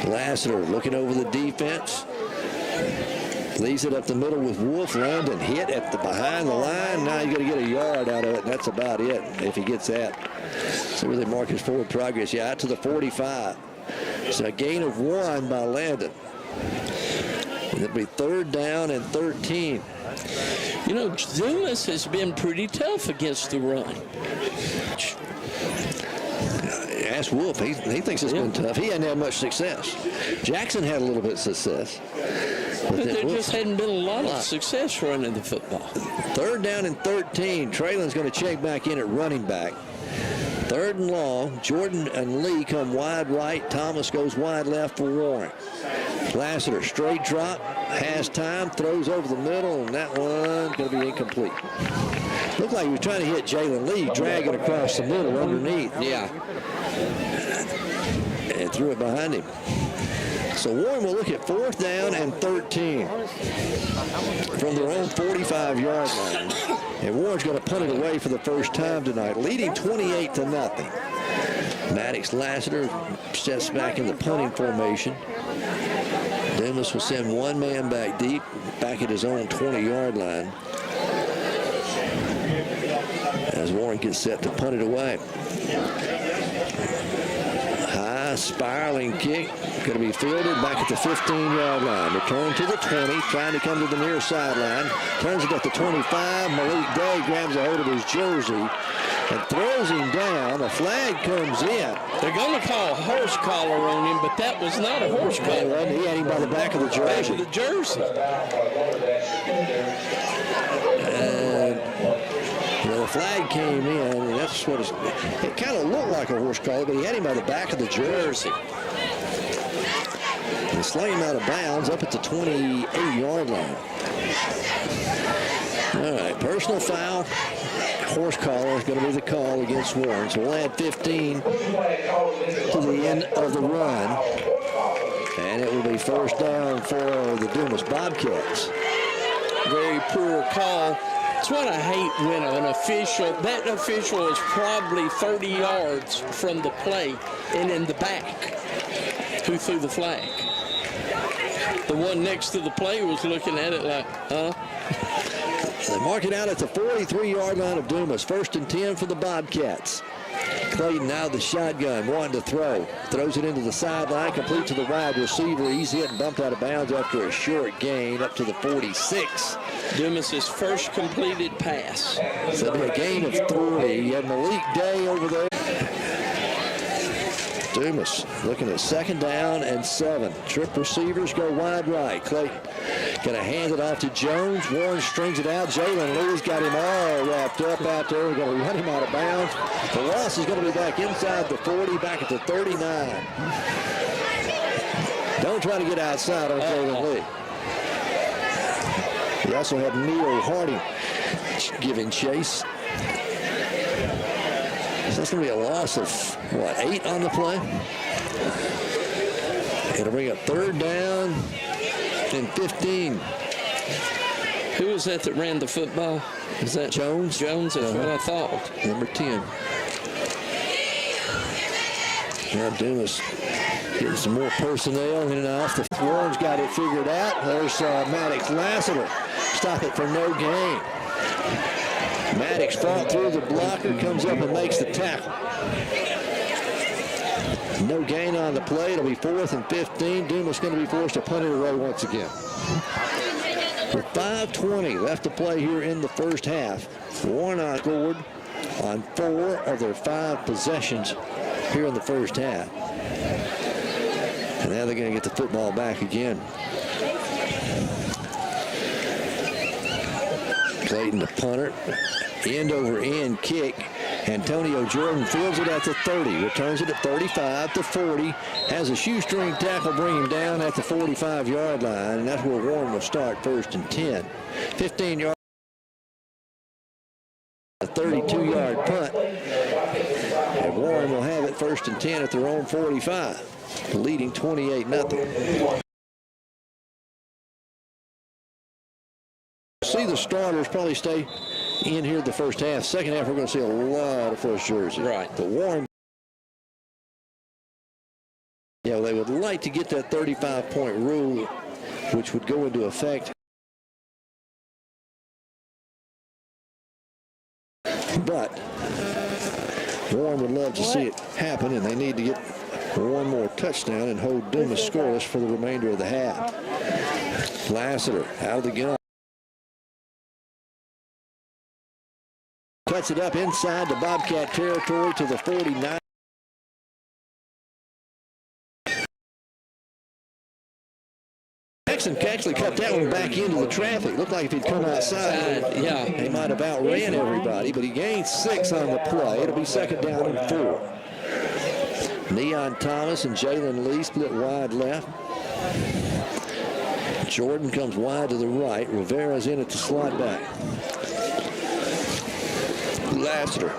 Lassiter looking over the defense. Leaves it up the middle with Wolf. Landon hit at the behind the line. Now he's going to get a yard out of it, and that's about it if he gets that. So where they mark his forward progress. Yeah, out to the 45. So a gain of 1 by Landon. And it'll be third down and 13. You know, Dumas has been pretty tough against the run. Ask Wolf. He thinks it's been tough. He hadn't had much success. Jackson had a little bit of success. But there just hadn't been a lot of success running the football. Third down and 13. Traylon's going to check back in at running back. Third and long. Jordan and Lee come wide right. Thomas goes wide left for Warren. Lassiter, straight drop, has time, throws over the middle, and that one's going to be incomplete. Looked like he was trying to hit Jalen Lee, drag it across the middle underneath. Yeah. And threw it behind him. So Warren will look at fourth down and 13 from their own 45-yard line. And Warren's going to punt it away for the first time tonight, leading 28-0. Maddox Lassiter steps back in the punting formation. Dumas will send one man back deep, back at his own 20-yard line, as Warren gets set to punt it away. High spiraling kick, going to be fielded back at the 15-yard line. Return to the 20, trying to come to the near sideline. Turns it at the 25. Malik Day grabs a hold of his jersey and throws him down. A flag comes in. They're going to call a horse collar on him, but that was not a horse collar. He had him by the back of the jersey. Back of the jersey. The flag came in, and that's what it kind of looked like a horse collar, but he had him by the back of the jersey. And slaying him out of bounds up at the 28-yard line. All right, personal foul. Horse collar is going to be the call against Warren. So we'll add 15 to the end of the run. And it will be first down for the Dumas Bobcats. Very poor call. That's what I hate when that official is probably 30 yards from the play and in the back who threw the flag. The one next to the play was looking at it like, huh? They mark it out at the 43-yard line of Dumas. 1st and 10 for the Bobcats. Clayton out of the shotgun, wanting to throw. Throws it into the sideline, complete to the wide receiver. He's hit and bumped out of bounds after a short gain up to the 46. Dumas' first completed pass. So it'll be a gain of 3. You had Malik Day over there. Dumas looking at 2nd down and 7. Trip receivers go wide right. Clayton going to hand it off to Jones. Warren strings it out. Jalen Lee's got him all wrapped up out there. We're going to run him out of bounds. The loss is going to be back inside the 40, back at the 39. Don't try to get outside on Jalen Lee. We also have Neil Harding giving chase. So that's going to be a loss of, 8 on the play? It'll bring up 3rd down and 15. Who was that ran the football? Is that Jones? Jones, that's what I thought. Number 10. Now Dumas getting some more personnel in and off. The Warren's got it figured out. There's Maddox Lassiter. Stop it for no gain. Maddox fought through the blocker, comes up and makes the tackle. No gain on the play. It'll be 4th and 15. Dumas going to be forced to punt it away once again. With 5:20 left to play here in the first half, Warren scored on 4 of their 5 possessions here in the first half. And now they're going to get the football back again. Clayton, the punter, end over end kick. Antonio Jordan fields it at the 30, returns it at 35 to 40, has a shoestring tackle bring him down at the 45-yard line, and that's where Warren will start 1st and 10. 15-yard, a 32-yard punt, and Warren will have it 1st and 10 at their own 45, leading 28-0. See the starters probably stay in here the first half. Second half, we're going to see a lot of first jerseys. Right. The Warren. Yeah, they would like to get that 35-point rule, which would go into effect. But Warren would love to see it happen, and they need to get one more touchdown and hold Dumas scoreless for the remainder of the half. Lassiter out of the gun. Cuts it up inside the Bobcat territory to the 49. Jackson actually cut that one back into the traffic. Looked like if he'd come outside, he might have outran everybody, but he gained 6 on the play. It'll be 2nd down and 4. Neon Thomas and Jalen Lee split wide left. Jordan comes wide to the right. Rivera's in at the slot back. Lassiter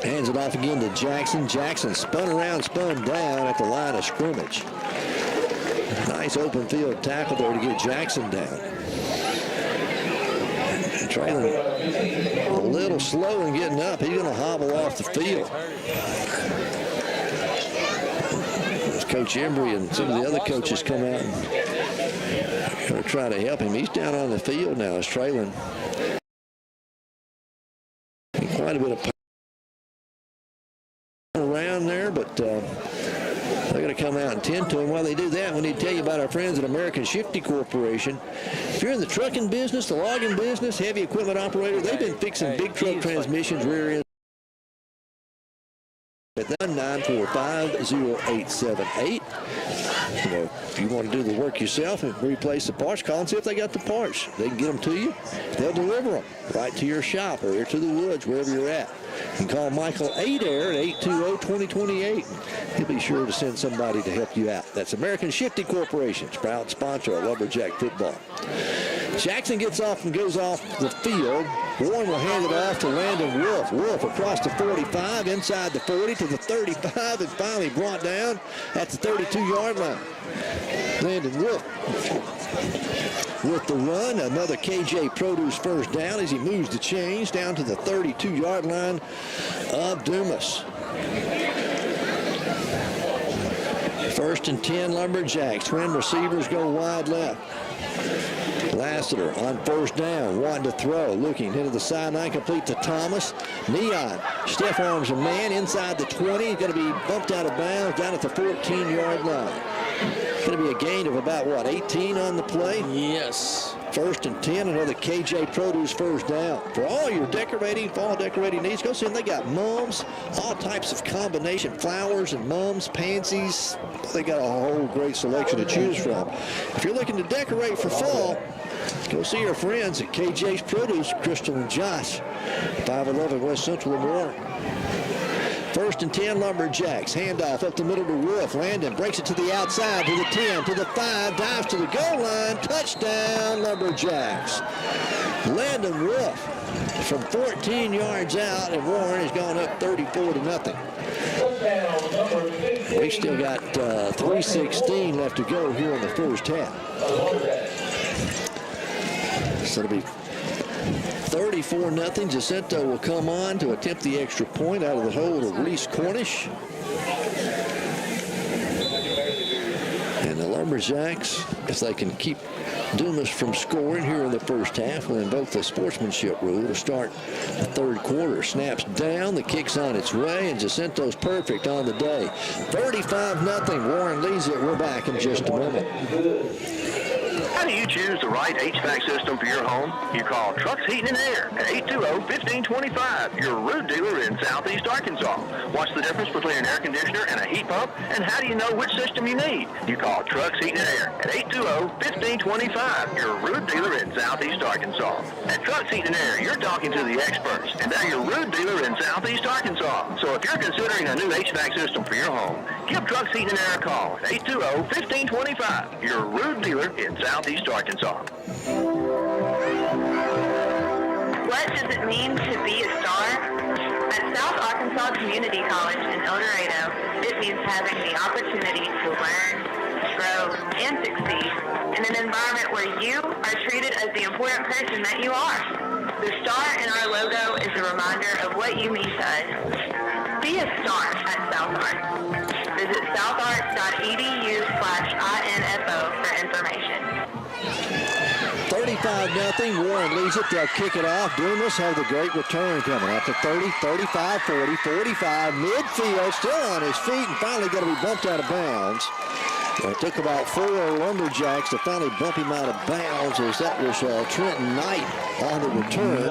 hands it off again to Jackson. Jackson spun around, spun down at the line of scrimmage. Nice open field tackle there to get Jackson down. Trailing a little slow in getting up. He's going to hobble off the field. As Coach Embry and some of the other coaches come out and try to help him. He's down on the field now. He's trailing quite a bit of around there, but they're going to come out and tend to him. While they do that, we need to tell you about our friends at American Shifty Corporation. If you're in the trucking business, the logging business, heavy equipment operator, they've been fixing big truck transmissions, rear ends. At 945-0878. You know, if you want to do the work yourself and replace the parts, call and see if they got the parts. They can get them to you. They'll deliver them right to your shop or to the woods, wherever you're at. You can call Michael Adair at 820-2028. He'll be sure to send somebody to help you out. That's American Shifty Corporation, proud sponsor of Lumberjack football. Jackson gets off and goes off the field. Warren will hand it off to Landon Wolf. Wolf across the 45, inside the 40 to the 35, and finally brought down at the 32-yard line. Landon Wolf with the run. Another KJ Produce first down as he moves the chains down to the 32-yard line of Dumas. 1st and 10 Lumberjacks. Twin receivers go wide left. Lassiter on first down, wanting to throw, looking into the sideline, complete to Thomas. Neon, stiff arms a man inside the 20. He's going to be bumped out of bounds down at the 14-yard line. It's going to be a gain of about, 18 on the play? Yes. 1st and 10, another KJ Produce first down. For all your decorating, fall decorating needs, go see them. They got mums, all types of combination flowers and mums, pansies. They got a whole great selection to choose from. If you're looking to decorate for fall, go see your friends at KJ's Produce, Crystal and Josh, 511 West Central in Warren. 1st and 10 Lumberjacks. Handoff up the middle to Wolf. Landon breaks it to the outside, to the 10, to the 5, dives to the goal line. Touchdown, Lumberjacks. Landon Wolf from 14 yards out, and Warren has gone up 34-0. We've still got 3:16 left to go here in the first half. So it'll be 34-0. Jacinto will come on to attempt the extra point out of the hold of Reese Cornish. And the Lumberjacks, if they can keep Dumas from scoring here in the first half, will invoke the sportsmanship rule to start the third quarter. Snaps down, the kick's on its way, and Jacinto's perfect on the day. 35-0. Warren leads it. We're back in just a moment. How do you choose the right HVAC system for your home? You call Trucks Heating and Air at 820-1525, your root dealer in Southeast Arkansas. What's the difference between an air conditioner and a heat pump? And how do you know which system you need? You call Trucks Heating and Air at 820-1525, your root dealer in Southeast Arkansas. At Trucks Heating and Air, you're talking to the experts, and they're your root dealer in Southeast Arkansas. So if you're considering a new HVAC system for your home, give Trucks Heating and Air a call at 820-1525, your root dealer in Southeast Arkansas. What does it mean to be a star? At South Arkansas Community College in El Dorado, it means having the opportunity to learn, grow, and succeed in an environment where you are treated as the important person that you are. The star in our logo is a reminder of what you mean to us. Be a star at South Ark. Visit southark.edu/info for information. 35-0. Warren leads it. They'll kick it off. Dumas have the great return coming up to 30, 35, 40, 45. Midfield, still on his feet, and finally going to be bumped out of bounds. It took about 4 Lumberjacks to finally bump him out of bounds, as that was Trenton Knight on the return.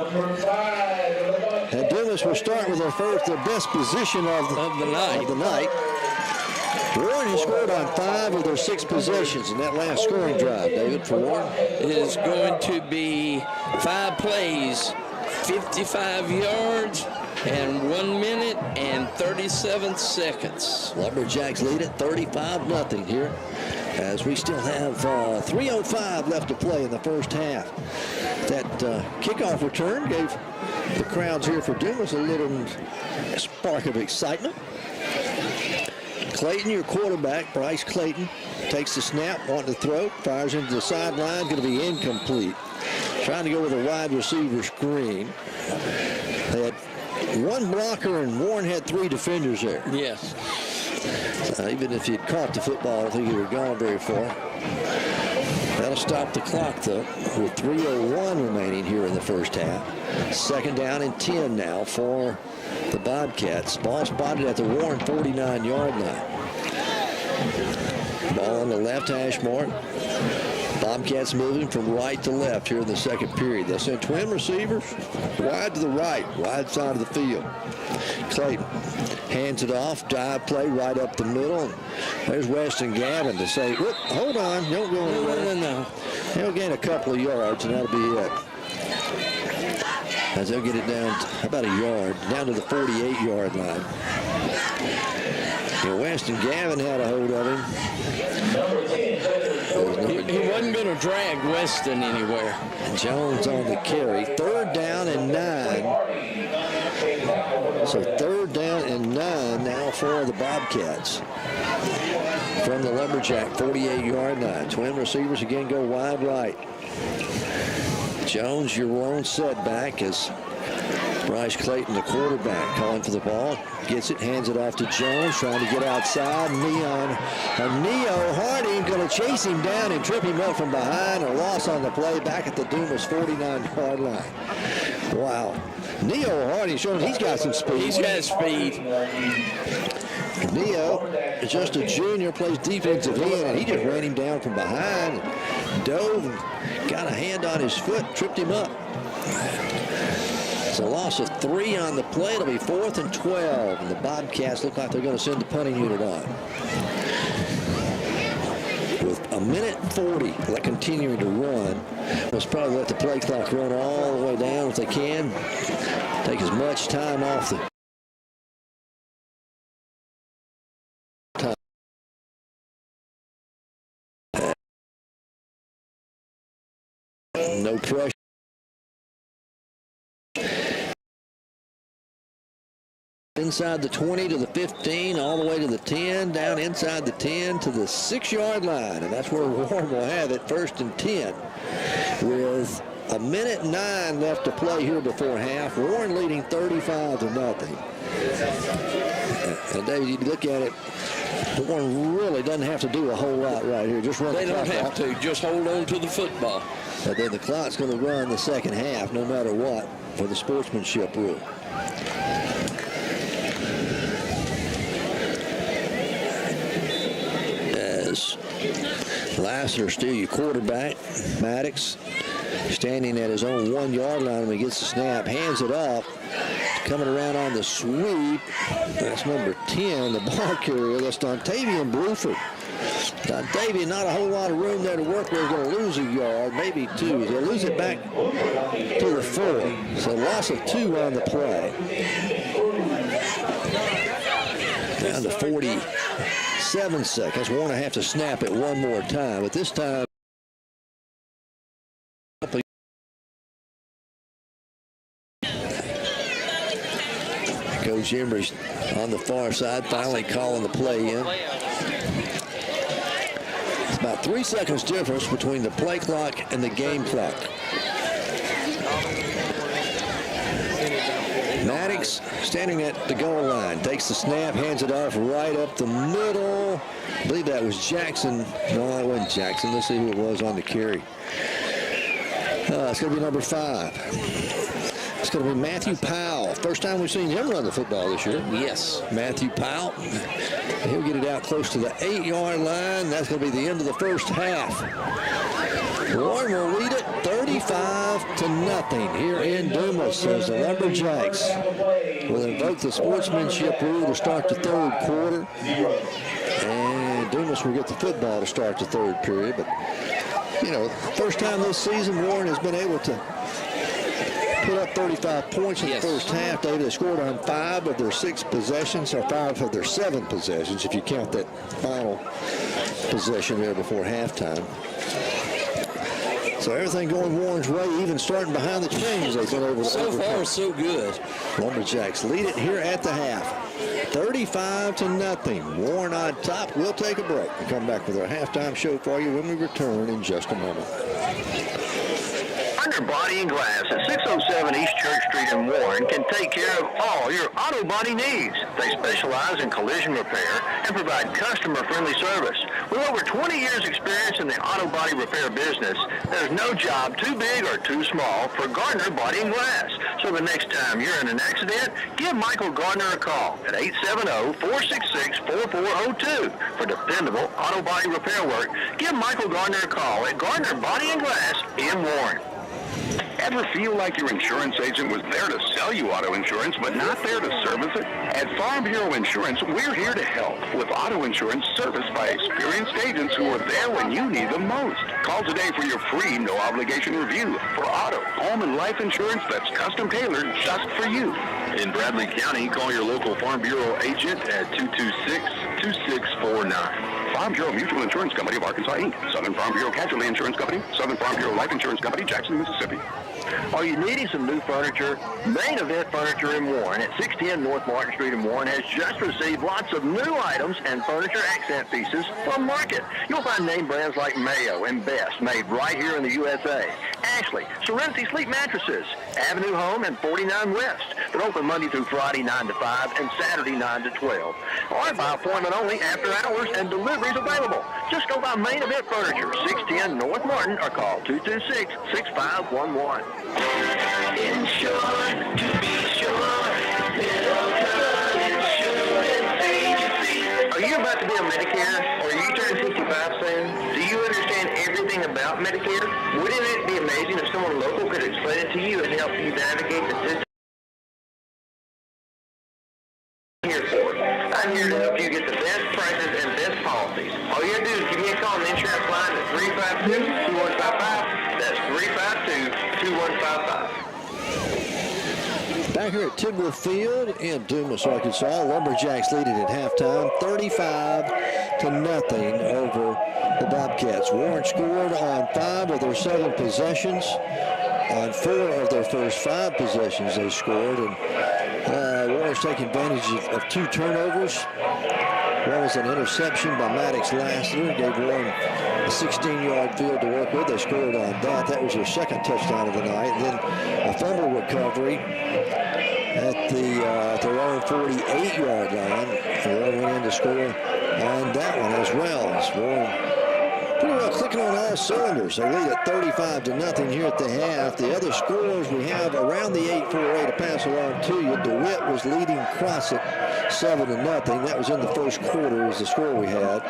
And Dumas will start with the best position of the night. Warren has scored on 5 of their 6 possessions in that last scoring drive, David, for Warren. It is going to be 5 plays, 55 yards, and 1 minute and 37 seconds. Lumberjacks lead it 35-0 here, as we still have 3:05 left to play in the first half. That kickoff return gave the crowds here for Dumas a little spark of excitement. Clayton, your quarterback, Bryce Clayton, takes the snap, wanting to throw, fires into the sideline, going to be incomplete. Trying to go with a wide receiver screen. They had 1 blocker, and Warren had 3 defenders there. Yes. Even if he'd caught the football, I don't think he would have gone very far. That'll stop the clock, though, with 3:01 remaining here in the first half. 2nd down and 10 now for the Bobcats. Ball spotted at the Warren 49-yard line. Ball on the left hash mark. Bobcats moving from right to left here in the second period. They'll send twin receivers wide to the right, wide side of the field. Clayton hands it off, dive play right up the middle. There's Weston Gavin to say, whoop, hold on, don't go anywhere. No. He'll gain a couple of yards, and that'll be it. As they'll get it down, about a yard, down to the 48-yard line. And Weston Gavin had a hold of him. He wasn't going to drag Weston anywhere. Jones on the carry. 3rd down and 9. So 3rd down and 9 now for the Bobcats. From the Lumberjack 48-yard line. Twin receivers again go wide right. Jones, your lone setback, as Bryce Clayton, the quarterback, calling for the ball. Gets it, hands it off to Jones, trying to get outside. Neo Harding going to chase him down and trip him up from behind. A loss on the play back at the Dumas 49-yard line. Wow. Neo Harding showing he's got some speed. He's got speed. Neo is just a junior, plays defensive end, and he just ran him down from behind. Dove and got a hand on his foot, tripped him up. It's a loss of 3 on the play. It'll be 4th and 12, and the Bobcats look like they're going to send the punting unit on. With 1:40 continuing to run, let's probably let the play clock run all the way down if they can. Take as much time off the time. No pressure. Inside the 20 to the 15, all the way to the 10, down inside the 10 to the 6-yard line. And that's where Warren will have it, 1st and 10. With 1:09 left to play here before half. Warren leading 35-0. And David, you look at it, Warren really doesn't have to do a whole lot right here. Just run the clock. They don't have to. Just hold on to the football. But then the clock's going to run the second half no matter what for the sportsmanship rule. Lassiter still your quarterback. Maddox standing at his own 1-yard line when he gets the snap, hands it off. Coming around on the sweep. That's number 10, the ball carrier. That's Dontavian Bruford. Dontavian, not a whole lot of room there to work with. He's going to lose a yard, maybe 2. He'll lose it back to the 4. So loss of 2 on the play. Down to 47 seconds. Warren will have to snap it one more time, but this time Coach Embry's on the far side, finally calling the play in. It's about 3 seconds difference between the play clock and the game clock. Maddox standing at the goal line, takes the snap, hands it off right up the middle. I believe that was Jackson. No, it wasn't Jackson. Let's see who it was on the carry. It's going to be number 5. It's going to be Matthew Powell. First time we've seen him run the football this year. Yes. Matthew Powell. He'll get it out close to the 8-yard line. That's going to be the end of the first half. Warren will lead it 35-0 here in Dumas as the Lumberjacks will invoke the sportsmanship rule to start the 3rd quarter. And Dumas will get the football to start the 3rd period. But, you know, first time this season Warren has been able to put up 35 points in the first half. They scored on 5 of their 6 possessions, or 5 of their 7 possessions, if you count that final possession there before halftime. So everything going Warren's way, even starting behind the chains, they've been able to so overcome. far, so good. Lumberjacks lead it here at the half, 35-0. Warren on top. We'll take a break and come back with our halftime show for you when we return in just a moment. Under Body and Glass at 607 East Church Street in Warren can take care of all your auto body needs. They specialize in collision repair and provide customer-friendly service. With over 20 years experience in the auto body repair business, there's no job too big or too small for Gardner Body and Glass. So the next time you're in an accident, give Michael Gardner a call at 870-466-4402 for dependable auto body repair work. Give Michael Gardner a call at Gardner Body and Glass in Warren. Ever feel like your insurance agent was there to sell you auto insurance, but not there to service it? At Farm Bureau Insurance, we're here to help with auto insurance serviced by experienced agents who are there when you need them most. Call today for your free, no-obligation review for auto, home, and life insurance that's custom-tailored just for you. In Bradley County, call your local Farm Bureau agent at 226-2649. Farm Bureau Mutual Insurance Company of Arkansas, Inc. Southern Farm Bureau Casualty Insurance Company. Southern Farm Bureau Life Insurance Company, Jackson, Mississippi. Are you needing some new furniture? Main Event Furniture in Warren at 610 North Martin Street in Warren has just received lots of new items and furniture accent pieces from market. You'll find name brands like Mayo and Best made right here in the USA. Ashley, Serenity Sleep Mattresses, Avenue Home and 49 West. They're open Monday through Friday 9 to 5 and Saturday 9 to 12. Or by appointment only after hours and deliveries available. Just go by Main Event Furniture, 610 North Martin, or call 226-6511. Insured to be sure. Middleton Insurance Agency. Are you about to be on Medicare, or are you turning 65 soon? Do you understand everything about Medicare? Wouldn't it be amazing if someone local could explain it to you and help you navigate the system? I'm here to help you get the best prices and best policies. All you have to do is give me a call on the insurance line at 352-2155. That's 352-2155. Back here at Tidwell Field in Dumas, Arkansas, Lumberjacks lead it at halftime, 35-0 over the Bobcats. Warren scored on 5 of their 7 possessions. On 4 of their first 5 possessions they scored, and Warren's taking advantage of 2 turnovers. One was an interception by Maddox Lassiter, gave Warren a 16-yard field to work with. They scored on that. That was their second touchdown of the night. And then a fumble recovery at their own 48-yard line. Warren went in to score on that one as well. Warren pretty well clicking on all cylinders. They lead at 35-0 here at the half. The other scores we have around the 8-4-8 to pass along to you. DeWitt was leading Crossett 7-0. That was in the first quarter is the score we had.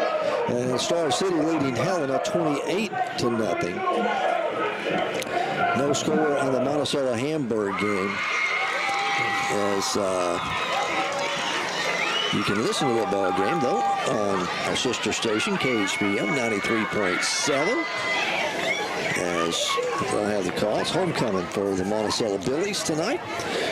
And Star City leading Helena 28-0. No score on the Monticello-Hamburg game. As you can listen to the ball game, though, on our sister station, KHBM 93.7. As they'll have the call. It's homecoming for the Monticello Billies tonight.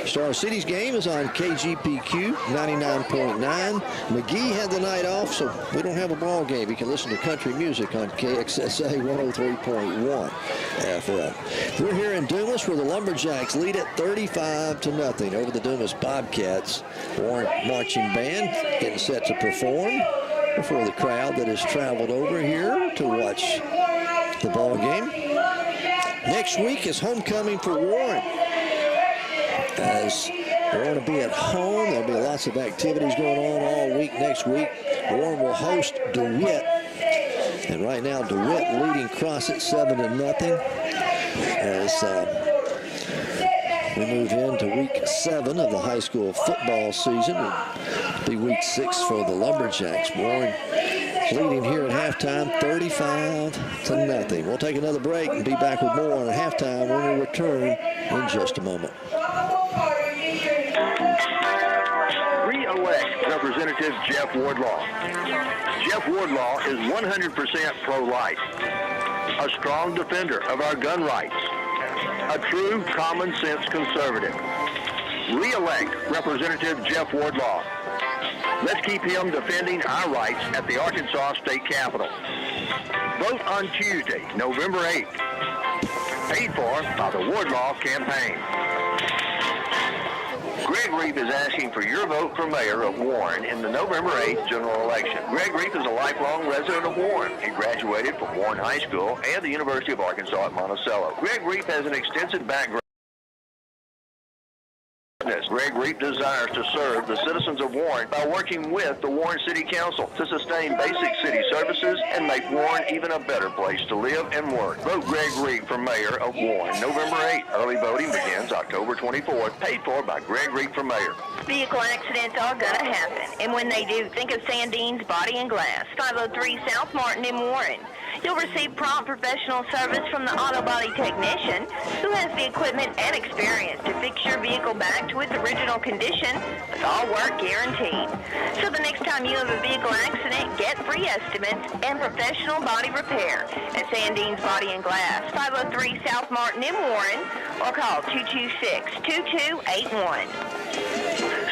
Star City's game is on KGPQ 99.9. McGee had the night off, so we don't have a ball game. You can listen to country music on KXSA 103.1 FM. We're here in Dumas where the Lumberjacks lead at 35-0 over the Dumas Bobcats. Warren Marching Band getting set to perform before the crowd that has traveled over here to watch the ball game. Next week is homecoming for Warren. As Warren will be at home, there'll be lots of activities going on all week next week. Warren will host DeWitt. And right now, DeWitt leading Crossett 7-0. As we move into week 7 of the high school football season. It'll be week 6 for the Lumberjacks. Warren leading here at halftime, 35-0. We'll take another break and be back with more on halftime when we return in just a moment. Re-elect Representative Jeff Wardlaw. Jeff Wardlaw is 100% pro-life, a strong defender of our gun rights, a true common-sense conservative. Re-elect Representative Jeff Wardlaw. Let's keep him defending our rights at the Arkansas State Capitol. Vote on Tuesday, November 8th. Paid for by the Wardlaw Campaign. Greg Reef is asking for your vote for mayor of Warren in the November 8th general election. Greg Reef is a lifelong resident of Warren. He graduated from Warren High School and the University of Arkansas at Monticello. Greg Reef has an extensive background. Greg Reef Reap desires to serve the citizens of Warren by working with the Warren City Council to sustain basic city services and make Warren even a better place to live and work. Vote Greg Reap for mayor of Warren November 8th. Early voting begins October 24th. Paid for by Greg Reap for mayor. Vehicle accidents are going to happen, and when they do, think of Sandine's Body and Glass, 503 South Martin in Warren. You'll receive prompt professional service from the auto body technician who has the equipment and experience to fix your vehicle back to its original condition with all work guaranteed. So the next time you have a vehicle accident, get free estimates and professional body repair at Sandine's Body and Glass, 503 South Martin in Warren, or call 226-2281.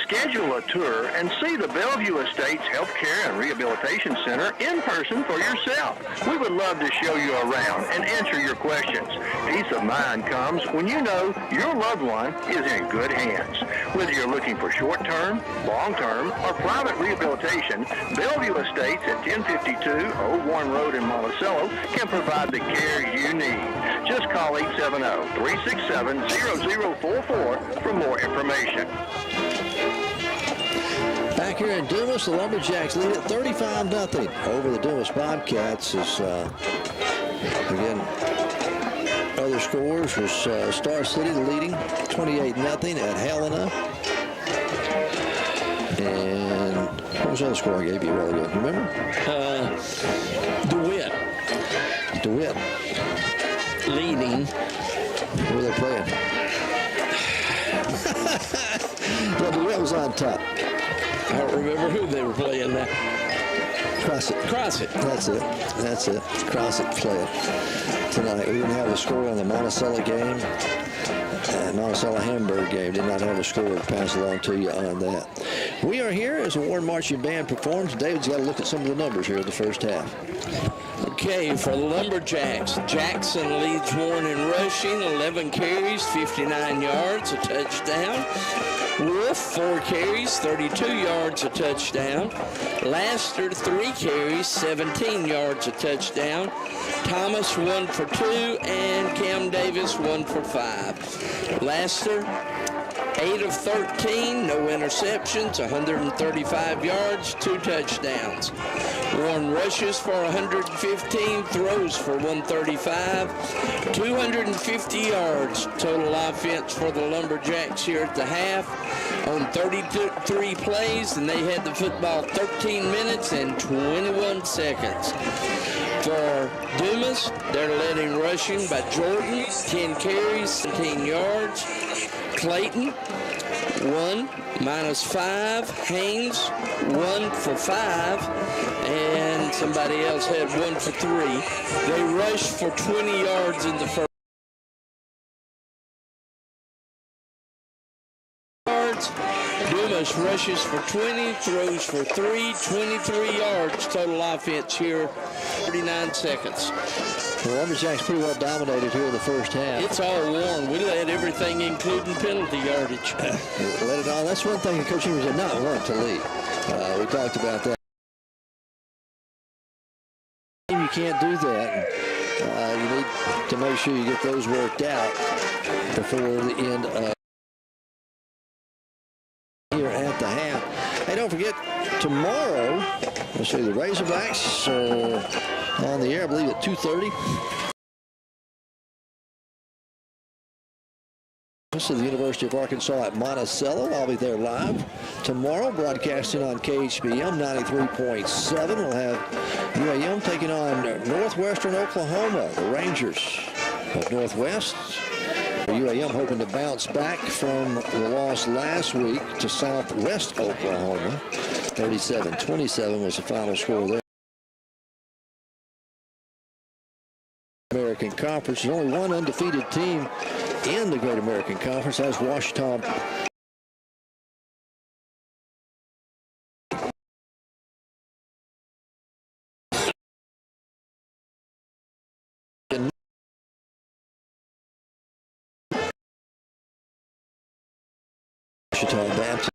Schedule a tour and see the Bellevue Estates Healthcare and Rehabilitation Center in person for yourself. We would love to show you around and answer your questions. Peace of mind comes when you know your loved one is in good hands. Whether you're looking for short-term, long-term, or private rehabilitation, Bellevue Estates at 1052 Old Warren Road in Monticello can provide the care you need. Just call 870-367-0044 for more information. Back here in Dumas, the Lumberjacks lead at 35-0 over the Dumas Bobcats. As again, other scores was Star City leading 28-0 at Helena. And what was the other score I gave you a while ago? You remember? DeWitt. Leading. Who were they playing? Well, DeWitt was on top. I don't remember who they were playing now. Crossett. That's it. Crossett playing tonight. We didn't have a score on the Monticello game. Monticello-Hamburg game. Did not have a score to pass along to you on that. We are here as the Warren Marching Band performs. David's got to look at some of the numbers here in the first half. Okay, for the Lumberjacks, Jackson leads Warren in rushing, 11 carries, 59 yards, a touchdown. Wolf, 4 carries, 32 yards, a touchdown. Laster, 3 carries, 17 yards, a touchdown. Thomas, 1 for 2, and Cam Davis, 1 for 5. Laster, 8 of 13, no interceptions, 135 yards, 2 touchdowns. Warren rushes for 115, throws for 135, 250 yards total offense for the Lumberjacks here at the half on 33 plays, and they had the football 13 minutes and 21 seconds. For Dumas, they're led in rushing by Jordan, 10 carries, 17 yards. Clayton, 1, -5. Haynes, 1 for 5. And somebody else had 1 for 3. They rushed for 20 yards in the first. Dumas rushes for 20, throws for 3, 23 yards total offense here, 39 seconds. The Lumberjacks pretty well dominated here in the first half. It's all Warren. We led everything, including penalty yardage. Let it on. That's one thing that Coach Evers did not want to lead. We talked about that. You can't do that. You need to make sure you get those worked out before the end of here at the half. Hey, don't forget, tomorrow, let's see, the Razorbacks on the air, I believe, at 2:30. This is the University of Arkansas at Monticello. I'll be there live tomorrow, broadcasting on KHBM 93.7. We'll have UAM taking on Northwestern Oklahoma, the Rangers of Northwest. UAM hoping to bounce back from the loss last week to Southwest Oklahoma. 37-27 was the final score there. American Conference. There's only one undefeated team in the Great American Conference. That's Washington. Washington Baptist.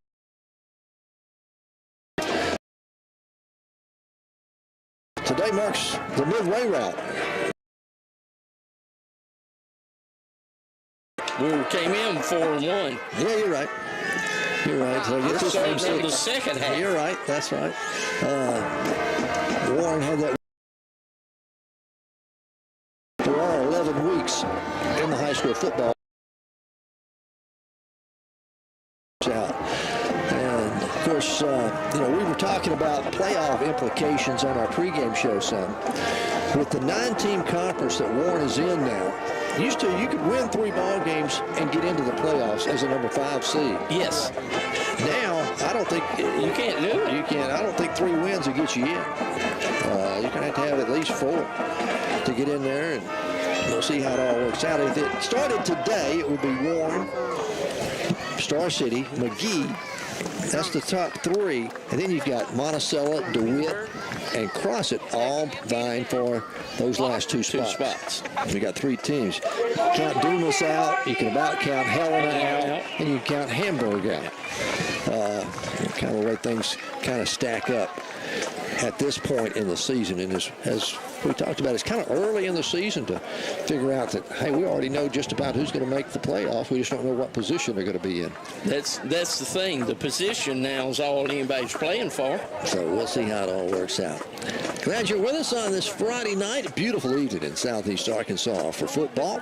Today marks the midway route. We came in 4-1. Yeah, you're right. You're right. So We're get this starting thing on the second half. You're right. That's right. Warren had that. There are 11 weeks in the high school football. Out. And of course, we were talking about playoff implications on our pregame show, son. With the 9-team conference that Warren is in now, used to you could win 3 ball games and get into the playoffs as a number 5 seed. Yes. Now, I don't think You can't do it. you can. I don't think 3 wins will get you in. You're going to have at least 4 to get in there, and we'll see how it all works out. If it started today, it would be Warren, Star City, McGee. That's the top 3. And then you've got Monticello, DeWitt, and Crossett all vying for those last 2 spots. We got 3 teams. Count Dumas out. You can about count Helena out. And you can count Hamburg out. Kind of the way things kind of stack up at this point in the season. And as we talked about, it's kind of early in the season to figure out that, hey, we already know just about who's going to make the playoffs. We just don't know what position they're going to be in. That's the thing. The position now is all anybody's playing for. So we'll see how it all works out. Glad you're with us on this Friday night. A beautiful evening in Southeast Arkansas for football.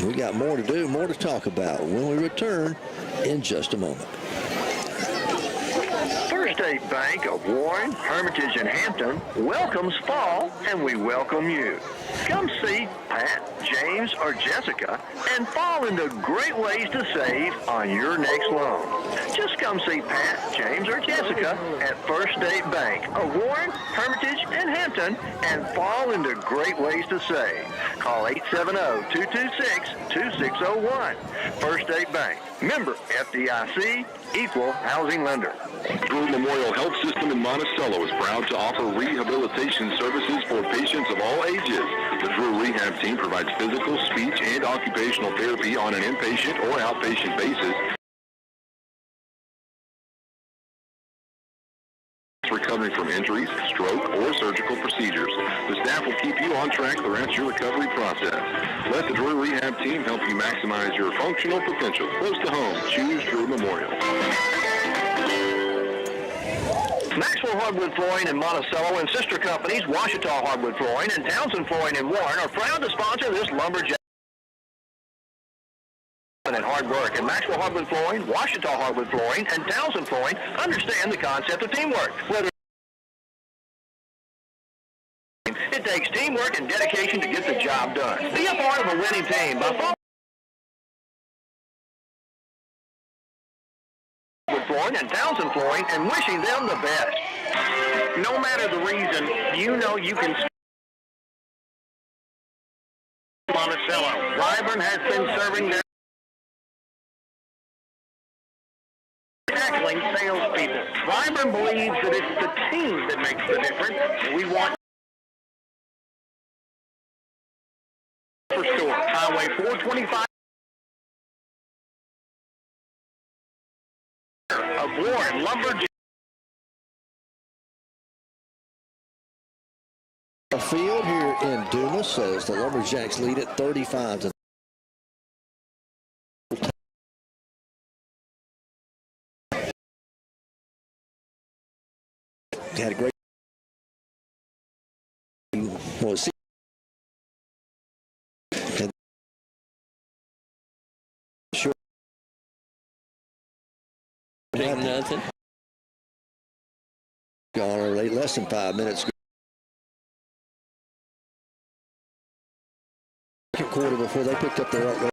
We got more to do, more to talk about when we return in just a moment. First State Bank of Warren, Hermitage, and Hampton welcomes fall, and we welcome you. Come see Pat, James, or Jessica and fall into great ways to save on your next loan. Just come see Pat, James, or Jessica at First State Bank of Warren, Hermitage, and Hampton and fall into great ways to save. Call 870-226-2601. First State Bank. Member FDIC, Equal Housing Lender. Drew Memorial Health System in Monticello is proud to offer rehabilitation services for patients of all ages. The Drew Rehab Team provides physical, speech, and occupational therapy on an inpatient or outpatient basis. Recovering from injuries, stroke, or surgical procedures. The staff will keep you on track throughout your recovery process. Let the Drew Rehab Team help you maximize your functional potential. Close to home, choose Drew Memorial. Maxwell Hardwood Flooring in Monticello and sister companies Washita Hardwood Flooring and Townsend Flooring in Warren are proud to sponsor this Lumberjack and hard work. And Maxwell Hardwood Flooring, Washita Hardwood Flooring, and Townsend Flooring understand the concept of teamwork. Whether it takes teamwork and dedication to get the job done. Be a part of a winning team by Flooring and Townsend Flooring and wishing them the best. No matter the reason, you know you can. Monticello. Wyvern has been serving their tackling salespeople. Wyvern believes that it's the team that makes the difference. We want for store. Highway 425. Of Warren, Lumberjacks. The field here in Dumas says the Lumberjacks lead at 35-0. Had a great see. Sure. Nothing. Gone or less than 5 minutes. Second quarter before they picked up their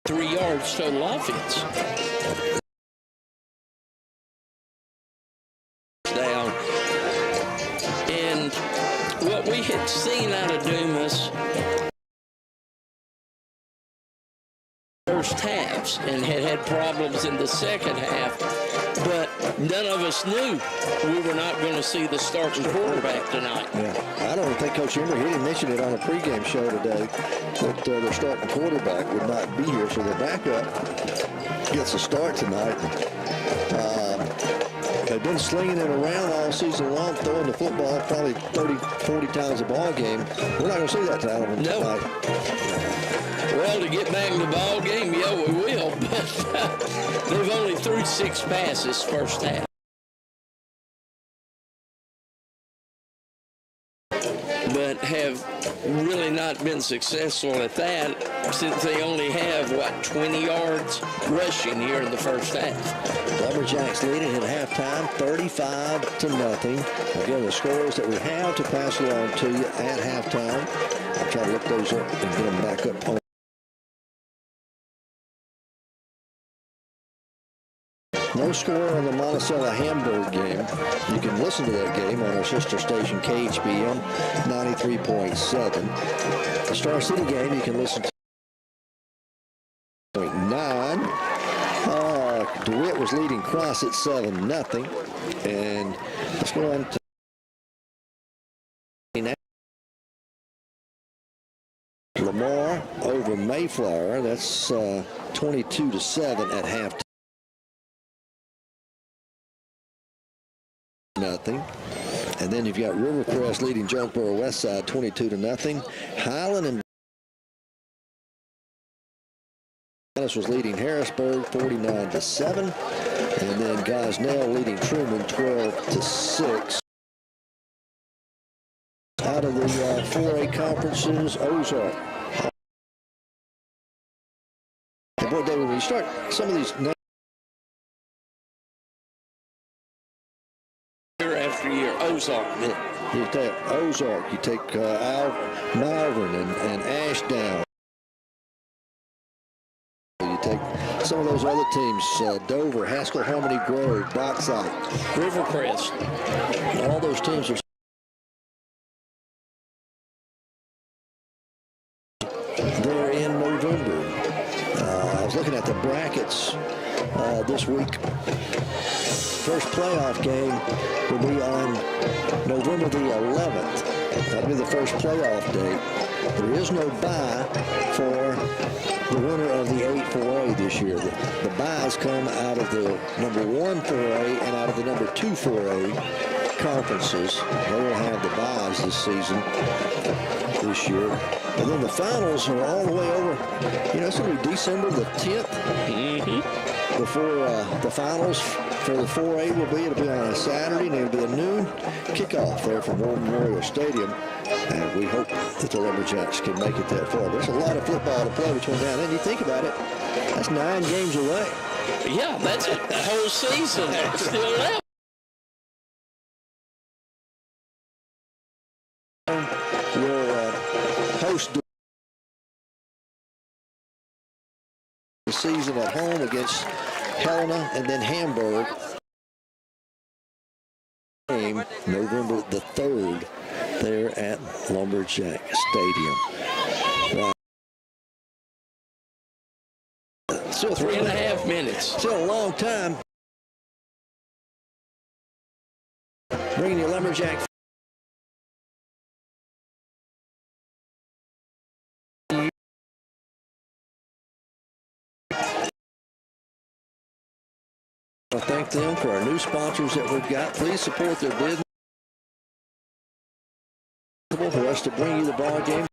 3 yards total offense. Down. And what we had seen out of Dumas first halves and had problems in the second half, but none of us knew we were not going to see the starting quarterback tonight. Yeah, I don't think Coach Emory, he didn't mention it on a pregame show today, that their starting quarterback would not be here, so their backup gets a start tonight. They've been slinging it around all season long, throwing the football probably 30, 40 times a ball game. We're not going to see that out of them tonight. Well, to get back in the ball game, yeah, we will. But they've only threw 6 passes first half. But have really not been successful at that since they only have, 20 yards rushing here in the first half. Lumberjacks leading at halftime, 35-0. Again, the scores that we have to pass along to you at halftime. I'll try to look those up and get them back up on. No score on the Monticello-Hamburg game. You can listen to that game on our sister station, KHBM 93.7. The Star City game, you can listen to 0.9. DeWitt was leading Cross at 7-0. And let's go on to Lamar over Mayflower. That's 22-7 at halftime. Nothing. And then you've got Rivercrest leading Jonesboro Westside 22-0. Highland and Dennis was leading Harrisburg 49-7. And then Gosnell leading Truman 12-6. Out of the 4A conferences, Ozark. And boy, David, when you start some of these Year, Ozark. You take Ozark, you take Malvern and Ashdown. You take some of those other teams, Dover, Haskell, Harmony Grove, Bauxite, Rivercrest. All those teams are there in November. I was looking at the brackets this week. First playoff game will be on November the 11th. That'll be the first playoff date. There is no bye for the winner of the 8-4A this year. The byes come out of the number 1 4A and out of the number 2 4A conferences. They will have the byes this season, this year. And then the finals are all the way over. You know, it's going to be December the 10th. Before the finals for the 4A will be. It'll be on a Saturday, and it'll be a noon kickoff there from War Memorial Stadium. And we hope that the Lumberjacks can make it that far. There's a lot of football to play between now and then. You think about it, that's 9 games away. Yeah, that's it. The whole season still left. We'll host the season at home against Helena and then Hamburg. Game November the 3rd there at Lumberjack Stadium. Still 3.5 minutes. Still a long time. Bringing you Lumberjack. I thank them for our new sponsors that we've got. Please support their business for us to bring you the ball game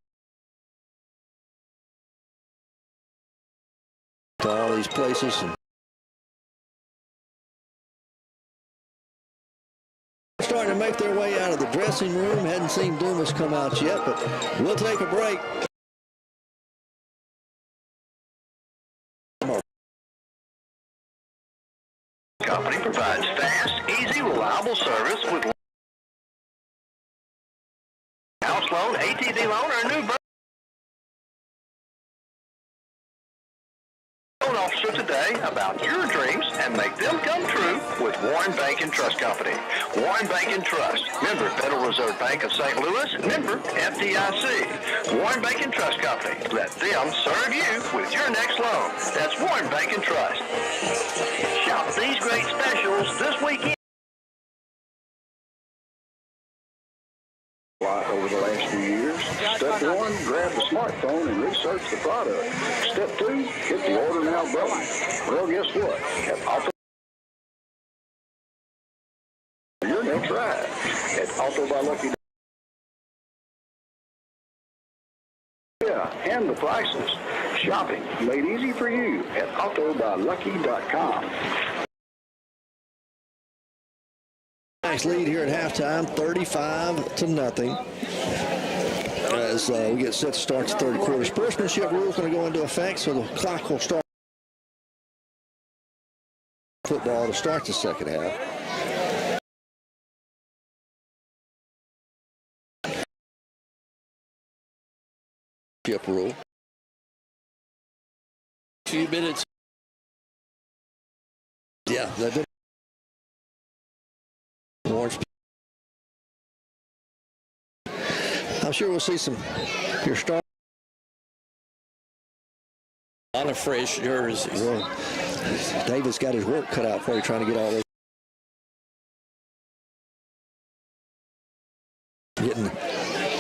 to all these places. And starting to make their way out of the dressing room. Hadn't seen Dumas come out yet, but we'll take a break. Company provides fast, easy, reliable service with house loan, ATV loan, or a new loan officer today about your dreams and make them come true with Warren Bank and Trust Company. Warren Bank and Trust, member Federal Reserve Bank of St. Louis, member FDIC. Warren Bank and Trust Company. Let them serve you with your next loan. That's Warren Bank and Trust. Shop these great specials this weekend. Over the last few years. Step 1, grab the smartphone and research the product. Step 2, hit the order now button. Well, guess what? At by Lucky. Yeah, and the prices. Shopping made easy for you at autobylucky.com. Nice lead here at halftime, 35-0. As we get set to start the third quarter. Sportsmanship rule is going to go into effect, so the clock will start football to start the second half. Rule. Few minutes. Yeah, they've been Orange. I'm sure we'll see some your start. A lot of fresh jerseys. Well, Davis got his work cut out for you trying to get all those. Getting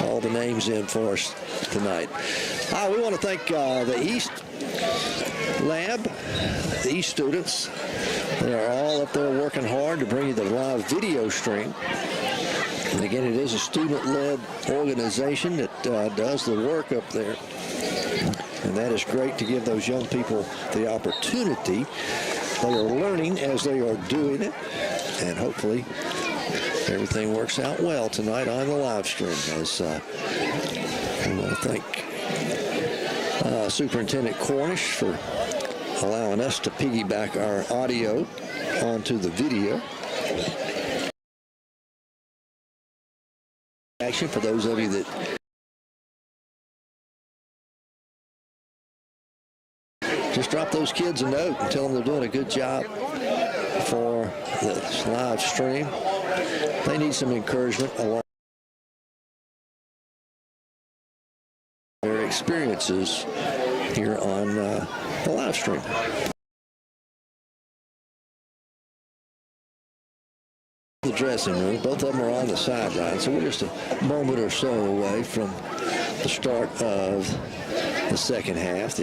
all the names in for us tonight. We want to thank the East Lab, the East students. They are all up there working hard to bring you the live video stream. And again, it is a student-led organization that does the work up there. And that is great to give those young people the opportunity. They are learning as they are doing it. And hopefully everything works out well tonight on the live stream. As we want to thank Superintendent Cornish for allowing us to piggyback our audio onto the video. Action for those of you that just drop those kids a note and tell them they're doing a good job for the live stream. They need some encouragement along their experiences here on the live stream. The dressing room, both of them are on the sideline, so we're just a moment or so away from the start of the second half.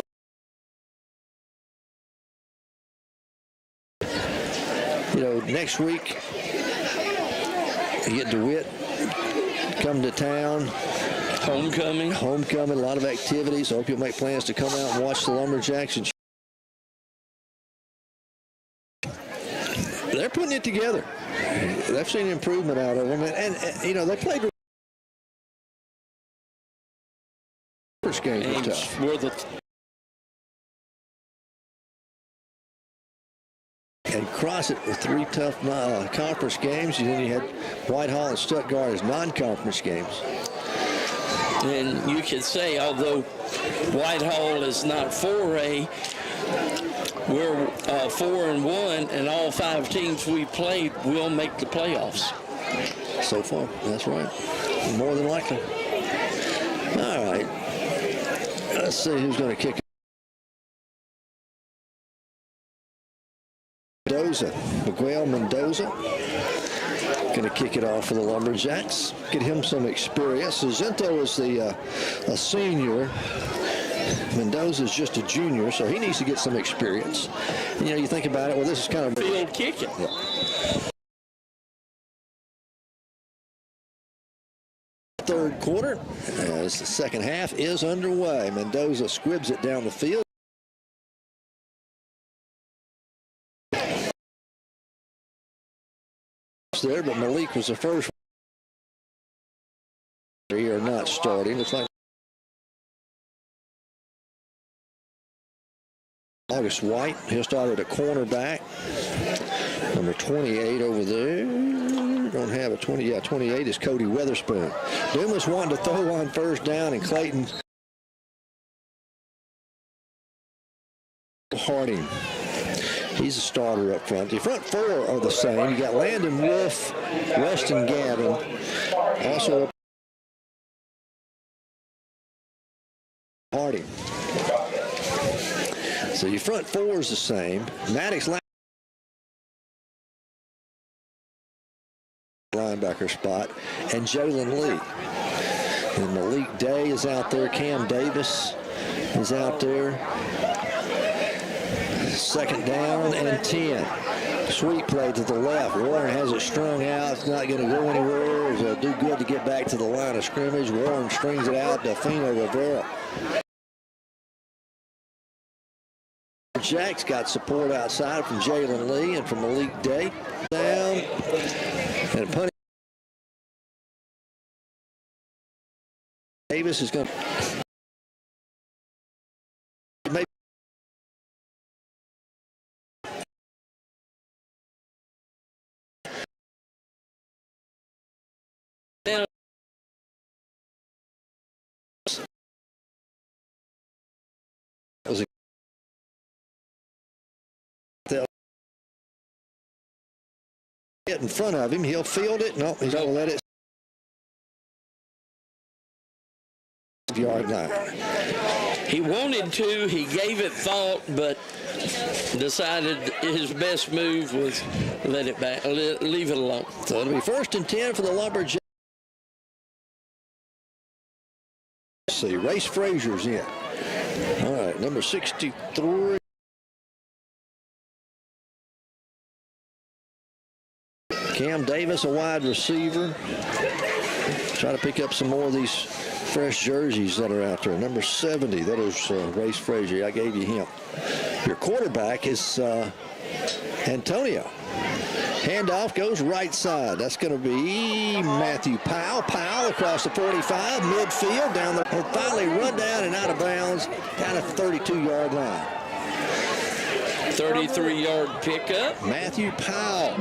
You know, next week you get DeWitt come to town. Homecoming, a lot of activities. I hope you'll make plans to come out and watch the Lumberjacks. And they're putting it together. They've seen improvement out of them, and you know, they played first game was tough. And cross it with three tough conference games, and then you had Whitehall and Stuttgart as non-conference games. And you could say, although Whitehall is not 4A, we're 4-1, and all 5 teams we played will make the playoffs. So far, that's right. More than likely. All right. Let's see who's going to kick it. Miguel Mendoza going to kick it off for the Lumberjacks. Get him some experience. Zinto is a senior. Mendoza is just a junior, so he needs to get some experience. And, you know, you think about it, well, this is kind of field kicking. Yeah. Third quarter, as the second half is underway. Mendoza squibs it down the field. There, but Malik was the first. They are not starting. It's like August White. He'll start at a cornerback. Number 28 over there. Don't have a 20. Yeah, 28 is Cody Weatherspoon. Dumas wanting to throw on first down, and Clayton Harding. He's a starter up front. The front 4 are the same. You got Landon Wolf, Weston Gavin. Also Harding. So your front 4 is the same. Maddox linebacker spot, and Jalen Lee. And Malik Day is out there. Cam Davis is out there. Second down and 10. Sweet play to the left. Warren has it strung out. It's not going to go anywhere. It'll do good to get back to the line of scrimmage. Warren strings it out to Fino Rivera. Jacks got support outside from Jalen Lee and from Malik Day. Down and punting. Davis is going to get in front of him. He'll field it. No, he's going to let it. Yard line. He wanted to. He gave it thought, but decided his best move was let it back, leave it alone. So it'll be 1st and 10 for the Lumberjacks. Let's see, Race Frazier's in. All right, number 63. Cam Davis, a wide receiver. Try to pick up some more of these fresh jerseys that are out there. Number 70, that is Race Frazier. I gave you him. Your quarterback is Antonio. Handoff goes right side. That's going to be Matthew Powell. Powell across the 45, midfield, down the, and finally run down and out of bounds, down at the 32-yard line. 33-yard pickup. Matthew Powell.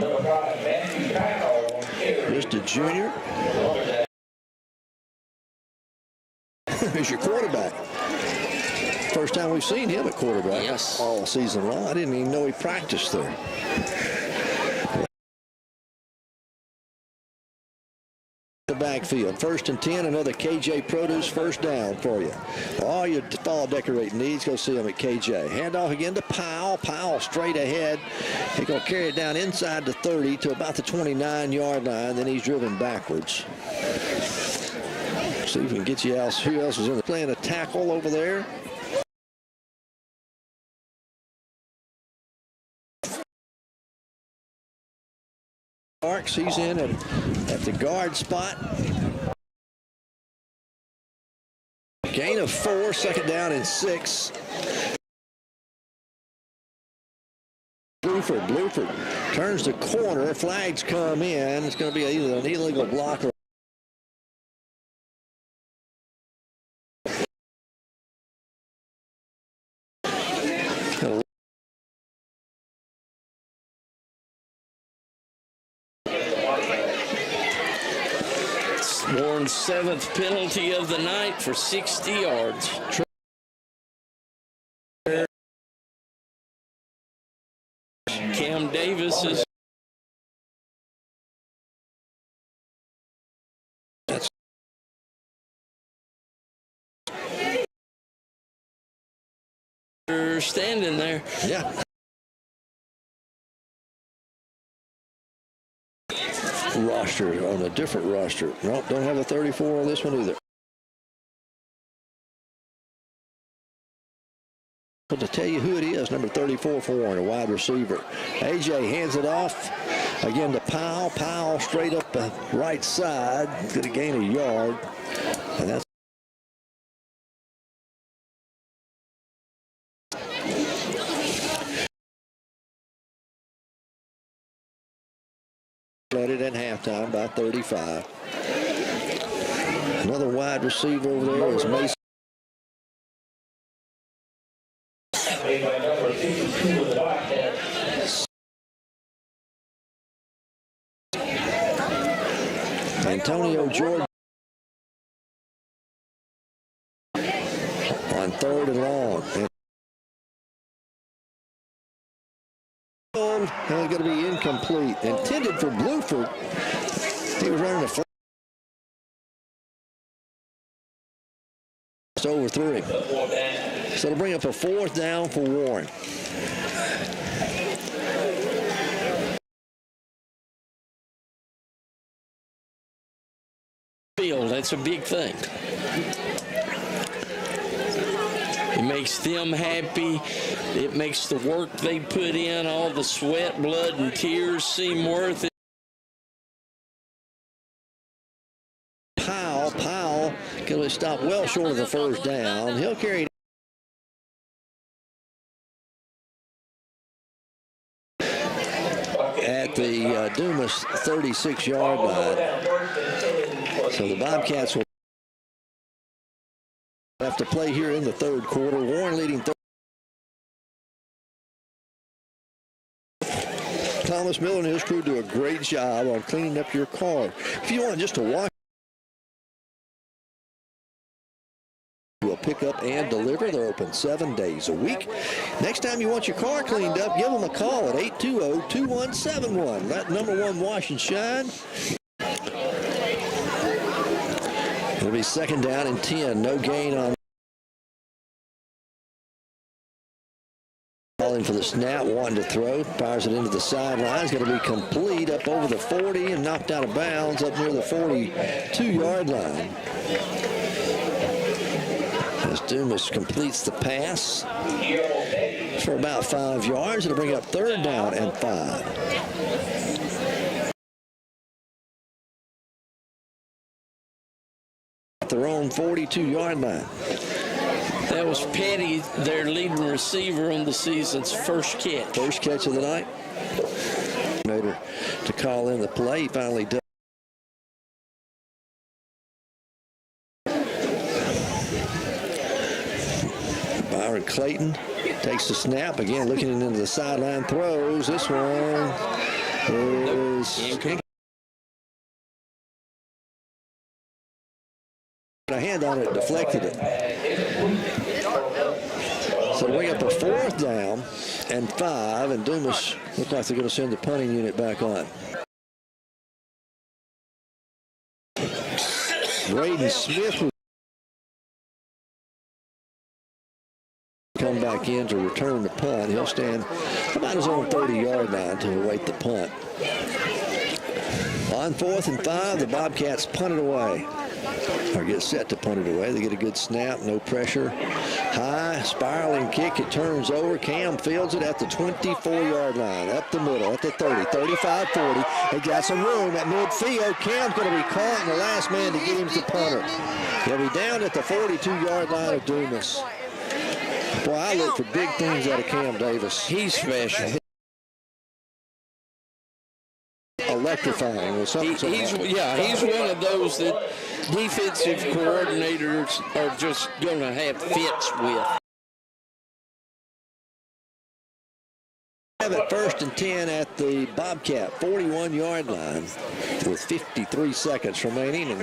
Just a junior. Here's your quarterback. First time we've seen him at quarterback. Yes. All season long. I didn't even know he practiced there. The backfield. 1st and 10. Another KJ Produce first down for you. All your fall decorating needs, go see him at KJ. Handoff again to Powell. Powell straight ahead. He's going to carry it down inside the 30 to about the 29-yard line. Then he's driven backwards. See if we can get you else. Who else is in the playing a tackle over there? Marks, he's in at the guard spot. Gain of 4, 2nd down and 6. Bluford turns the corner. Flags come in. It's going to be either an illegal block or Warren's 7th penalty of the night for 60 yards. Cam Davis is standing there. yeah. Roster on a different roster. Nope, don't have a 34 on this one either. But to tell you who it is, number 34 for Warren, a wide receiver. AJ hands it off again to Powell. Powell straight up the right side. Going to gain a yard. And that's led it at halftime by 35. Another wide receiver over there is Mason. Antonio Jordan on 3rd and long. And going to be incomplete. Intended for Bluford. He was running a flat. Just over 3. So it'll bring up a 4th down for Warren. Field, that's a big thing. It makes them happy. It makes the work they put in, all the sweat, blood, and tears seem worth it. Powell going to stop well short of the first down. He'll carry at the Dumas 36-yard line. So the Bobcats will have to play here in the third quarter. Warren leading. Thomas Miller and his crew do a great job on cleaning up your car. If you want just to watch, we'll pick up and deliver. They're open 7 days a week. Next time you want your car cleaned up, give them a call at 820-2171. That #1 wash and shine. It'll be second down and 10. No gain on. Calling for the snap, wanting to throw. Fires it into the sideline. It's going to be complete up over the 40 and knocked out of bounds up near the 42-yard line. As Dumas completes the pass for about 5 yards. It'll bring up third down and 5. Their own 42-yard line. That was Petty, their leading receiver on the season's first catch. First catch of the night. To call in the play. He finally does. Byron Clayton takes the snap. Again, looking into the sideline, throws. This one is a hand on it, deflected it. So we up a fourth down and 5, and Dumas look like they're going to send the punting unit back on. Braden Smith will come back in to return the punt. He'll stand about his own 30-yard line to await the punt. On 4th and 5, the Bobcats punt it away. Or get set to punt it away. They get a good snap, no pressure. High, spiraling kick, it turns over. Cam fields it at the 24-yard line, up the middle, at the 30, 35, 40. They got some room at midfield. Cam's going to be caught, and the last man to get him is the punter. He'll be down at the 42-yard line of Dumas. Boy, I look for big things out of Cam Davis. He's special. Electrifying. He's one of those that defensive coordinators are just going to have fits with. Have it 1st and 10 at the Bobcat 41-yard line with 53 seconds remaining. And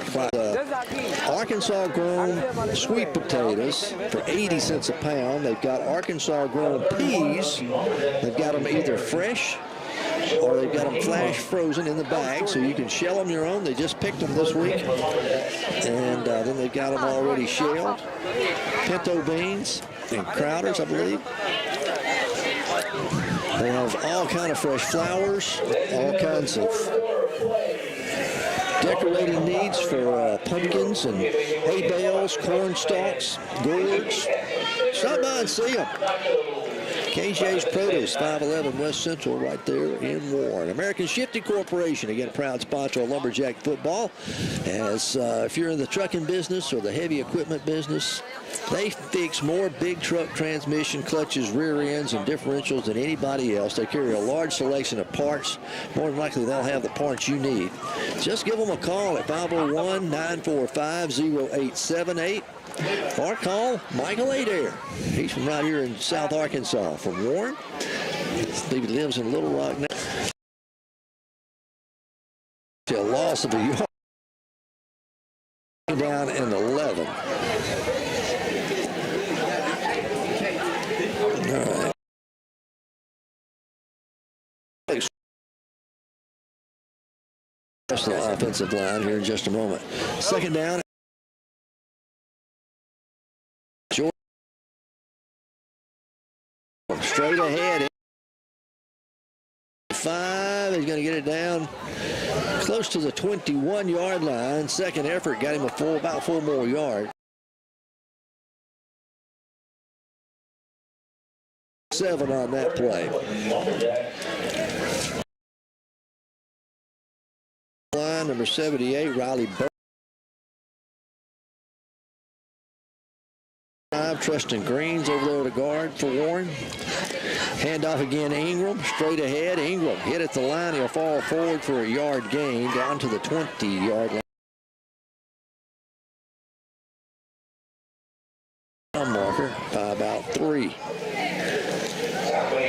Arkansas grown sweet potatoes for 80 cents a pound. They've got Arkansas grown peas. They've got them either fresh or they've got them flash frozen in the bag, so you can shell them your own. They just picked them this week. And then they've got them already shelled. Pinto beans and Crowders, I believe. They have all kind of fresh flowers, all kinds of decorating needs for pumpkins and hay bales, corn stalks, gourds. Stop by and see them. KJ's Produce, 511 West Central, right there in Warren. American Shifting Corporation, again, a proud sponsor of Lumberjack football. As if you're in the trucking business or the heavy equipment business, they fix more big truck transmission, clutches, rear ends, and differentials than anybody else. They carry a large selection of parts. More than likely, they'll have the parts you need. Just give them a call at 501-945-0878. Or call Michael Adair. He's from right here in South Arkansas, from Warren. He lives in Little Rock now. A loss of a yard. Down in 11. All right. Rest of the offensive line here in just a moment. Second down. Straight ahead. 5. He's going to get it down close to the 21-yard line. Second effort got him about 4 more yards. 7 on that play. Line number 78, Riley Burke. Tristan Green's over there to guard for Warren. Handoff again, Ingram, straight ahead. Ingram hit at the line. He'll fall forward for a yard gain down to the 20-yard line. Marker by about 3.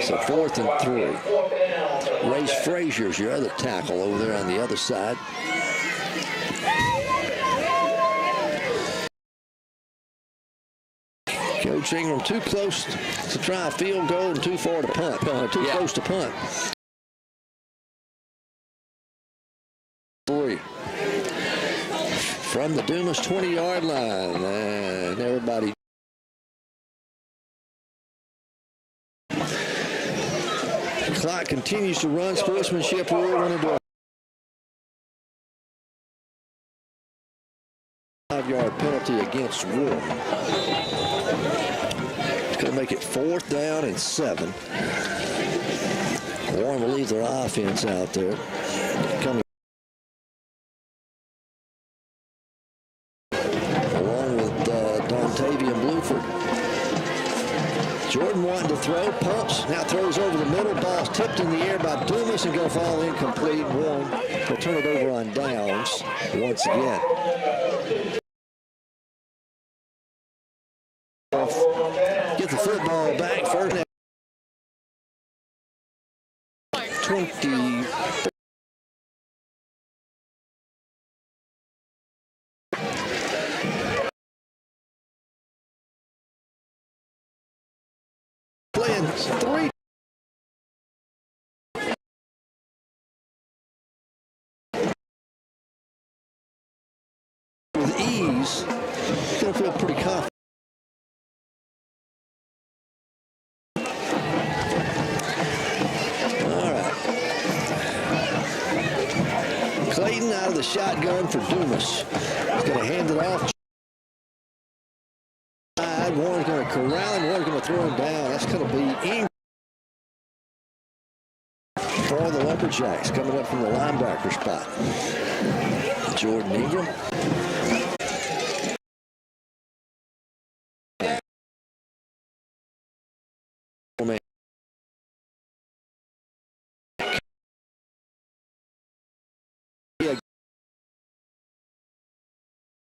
So 4th and 3. Race Frazier's your other tackle over there on the other side. Coach Ingram too close to try a field goal and too far to punt. Too close to punt. 3. From the Dumas 20-yard line. And everybody. The clock continues to run. Sportsmanship rule went into a 5-yard penalty against Wood. It's going to make it 4th down and 7. Warren will leave their offense out there. Coming along with Dontavian Bluford. Jordan wanting to throw, pumps, now throws over the middle. Ball's tipped in the air by Dumas and going to fall incomplete. Warren will turn it over on downs once again. Get the football back. First down. 20. Playing 3. With ease. Going to feel pretty confident. Clayton out of the shotgun for Dumas. He's going to hand it off. Warren's going to corral him. Warren's going to throw him down. That's going to be Ingram for the Lumberjacks coming up from the linebacker spot. Jordan Ingram.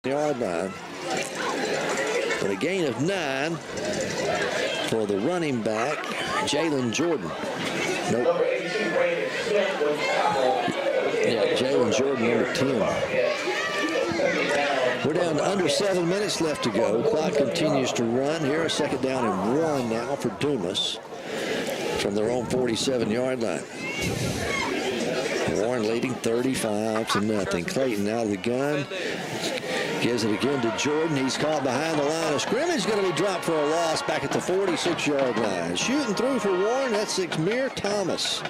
Yard line. But a gain of 9 for the running back, Jalen Jordan. Nope. Yeah, Jalen Jordan, number 10. We're down to under 7 minutes left to go. Clock continues to run. Here, a 2nd down and 1 now for Dumas from their own 47-yard line. Warren leading 35-0. Clayton out of the gun. Gives it again to Jordan. He's caught behind the line of scrimmage. Going to be dropped for a loss back at the 46-yard line. Shooting through for Warren. That's Exmir Thomas.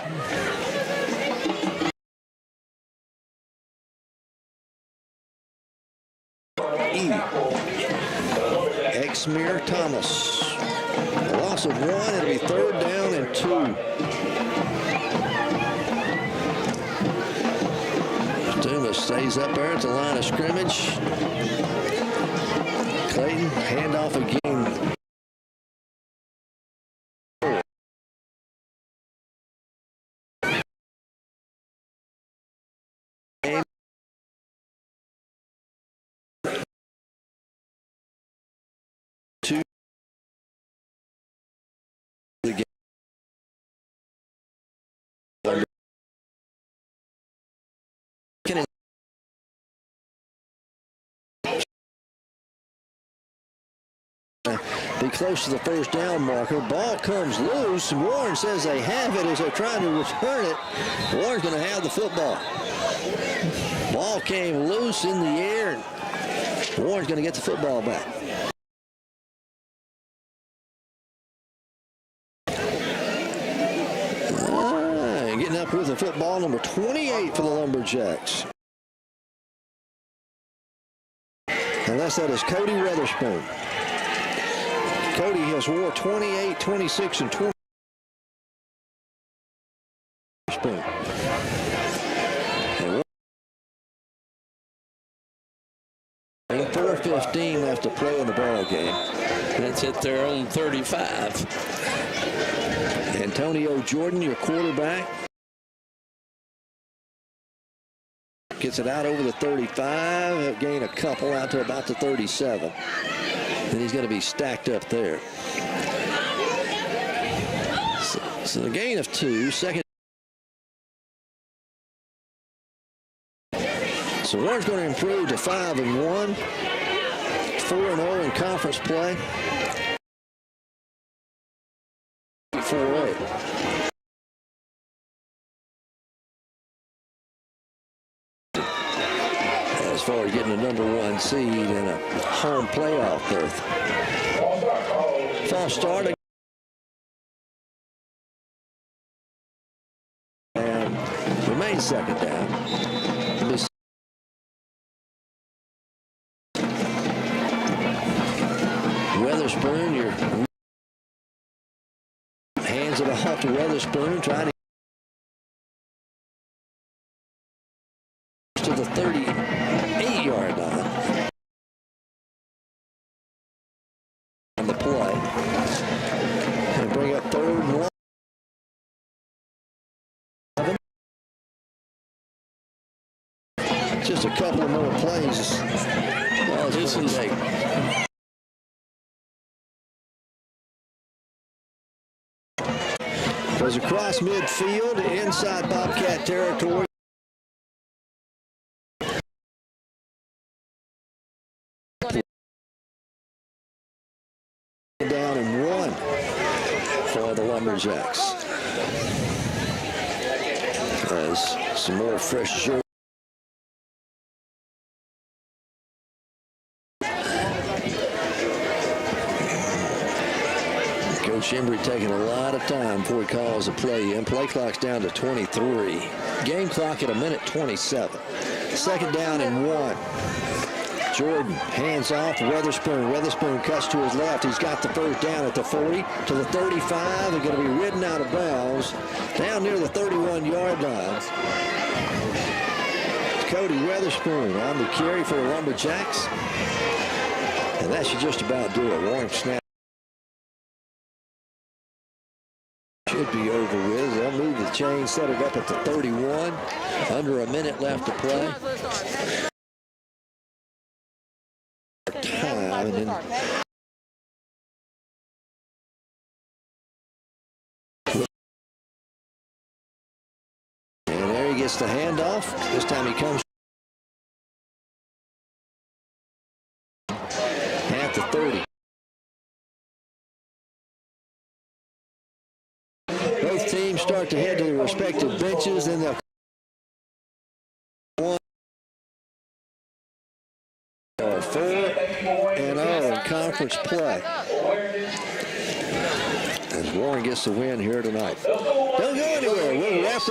Exmir Thomas. A loss of 1. It'll be 3rd down and 2. Dumas stays up there at the line of scrimmage. Clayton, handoff again. Two. Be close to the 1st down marker. Ball comes loose. Warren says they have it as they're trying to return it. Warren's going to have the football. Ball came loose in the air. Warren's going to get the football back. Getting up with the football, number 28 for the Lumberjacks. And that is Cody Weatherspoon. Cody has wore 28, 26, and 20. Weatherspoon. And 4:15 left to play in the ball game. That's at their own 35. Antonio Jordan, your quarterback, gets it out over the 35. He'll gain a couple out to about the 37. And he's going to be stacked up there. So the gain of 2, second. So Warren's going to improve to 5-1, 4-0 in conference play. 4-8. As far as getting a #1 seed and a home playoff berth. False start. And remains second down. Weatherspoon, your hands it off to Weatherspoon, trying to the 38-yard line on the play. And bring up 3rd and 1. Just a couple of more plays. Well, this is goes across midfield inside Bobcat territory. Down and 1 for the Lumberjacks. As some more fresh jerseys. Coach Embry taking a lot of time before he calls a play in. Play clock's down to 23. Game clock at 1:27. 2nd down and 1. Jordan hands off Weatherspoon. Weatherspoon cuts to his left. He's got the 1st down at the 40 to the 35. They're going to be ridden out of bounds down near the 31-yard line. Cody Weatherspoon on the carry for the Lumberjacks. And that should just about do it. Warren snap. Should be over with. They'll move the chain, set it up at the 31. Under a minute left to play. Time, and then there he gets the handoff. This time he comes at the 30. Both teams start to head to their respective benches, then they'll 4-0 in conference play. As Warren gets the win here tonight. Don't go anywhere. We'll wrap up.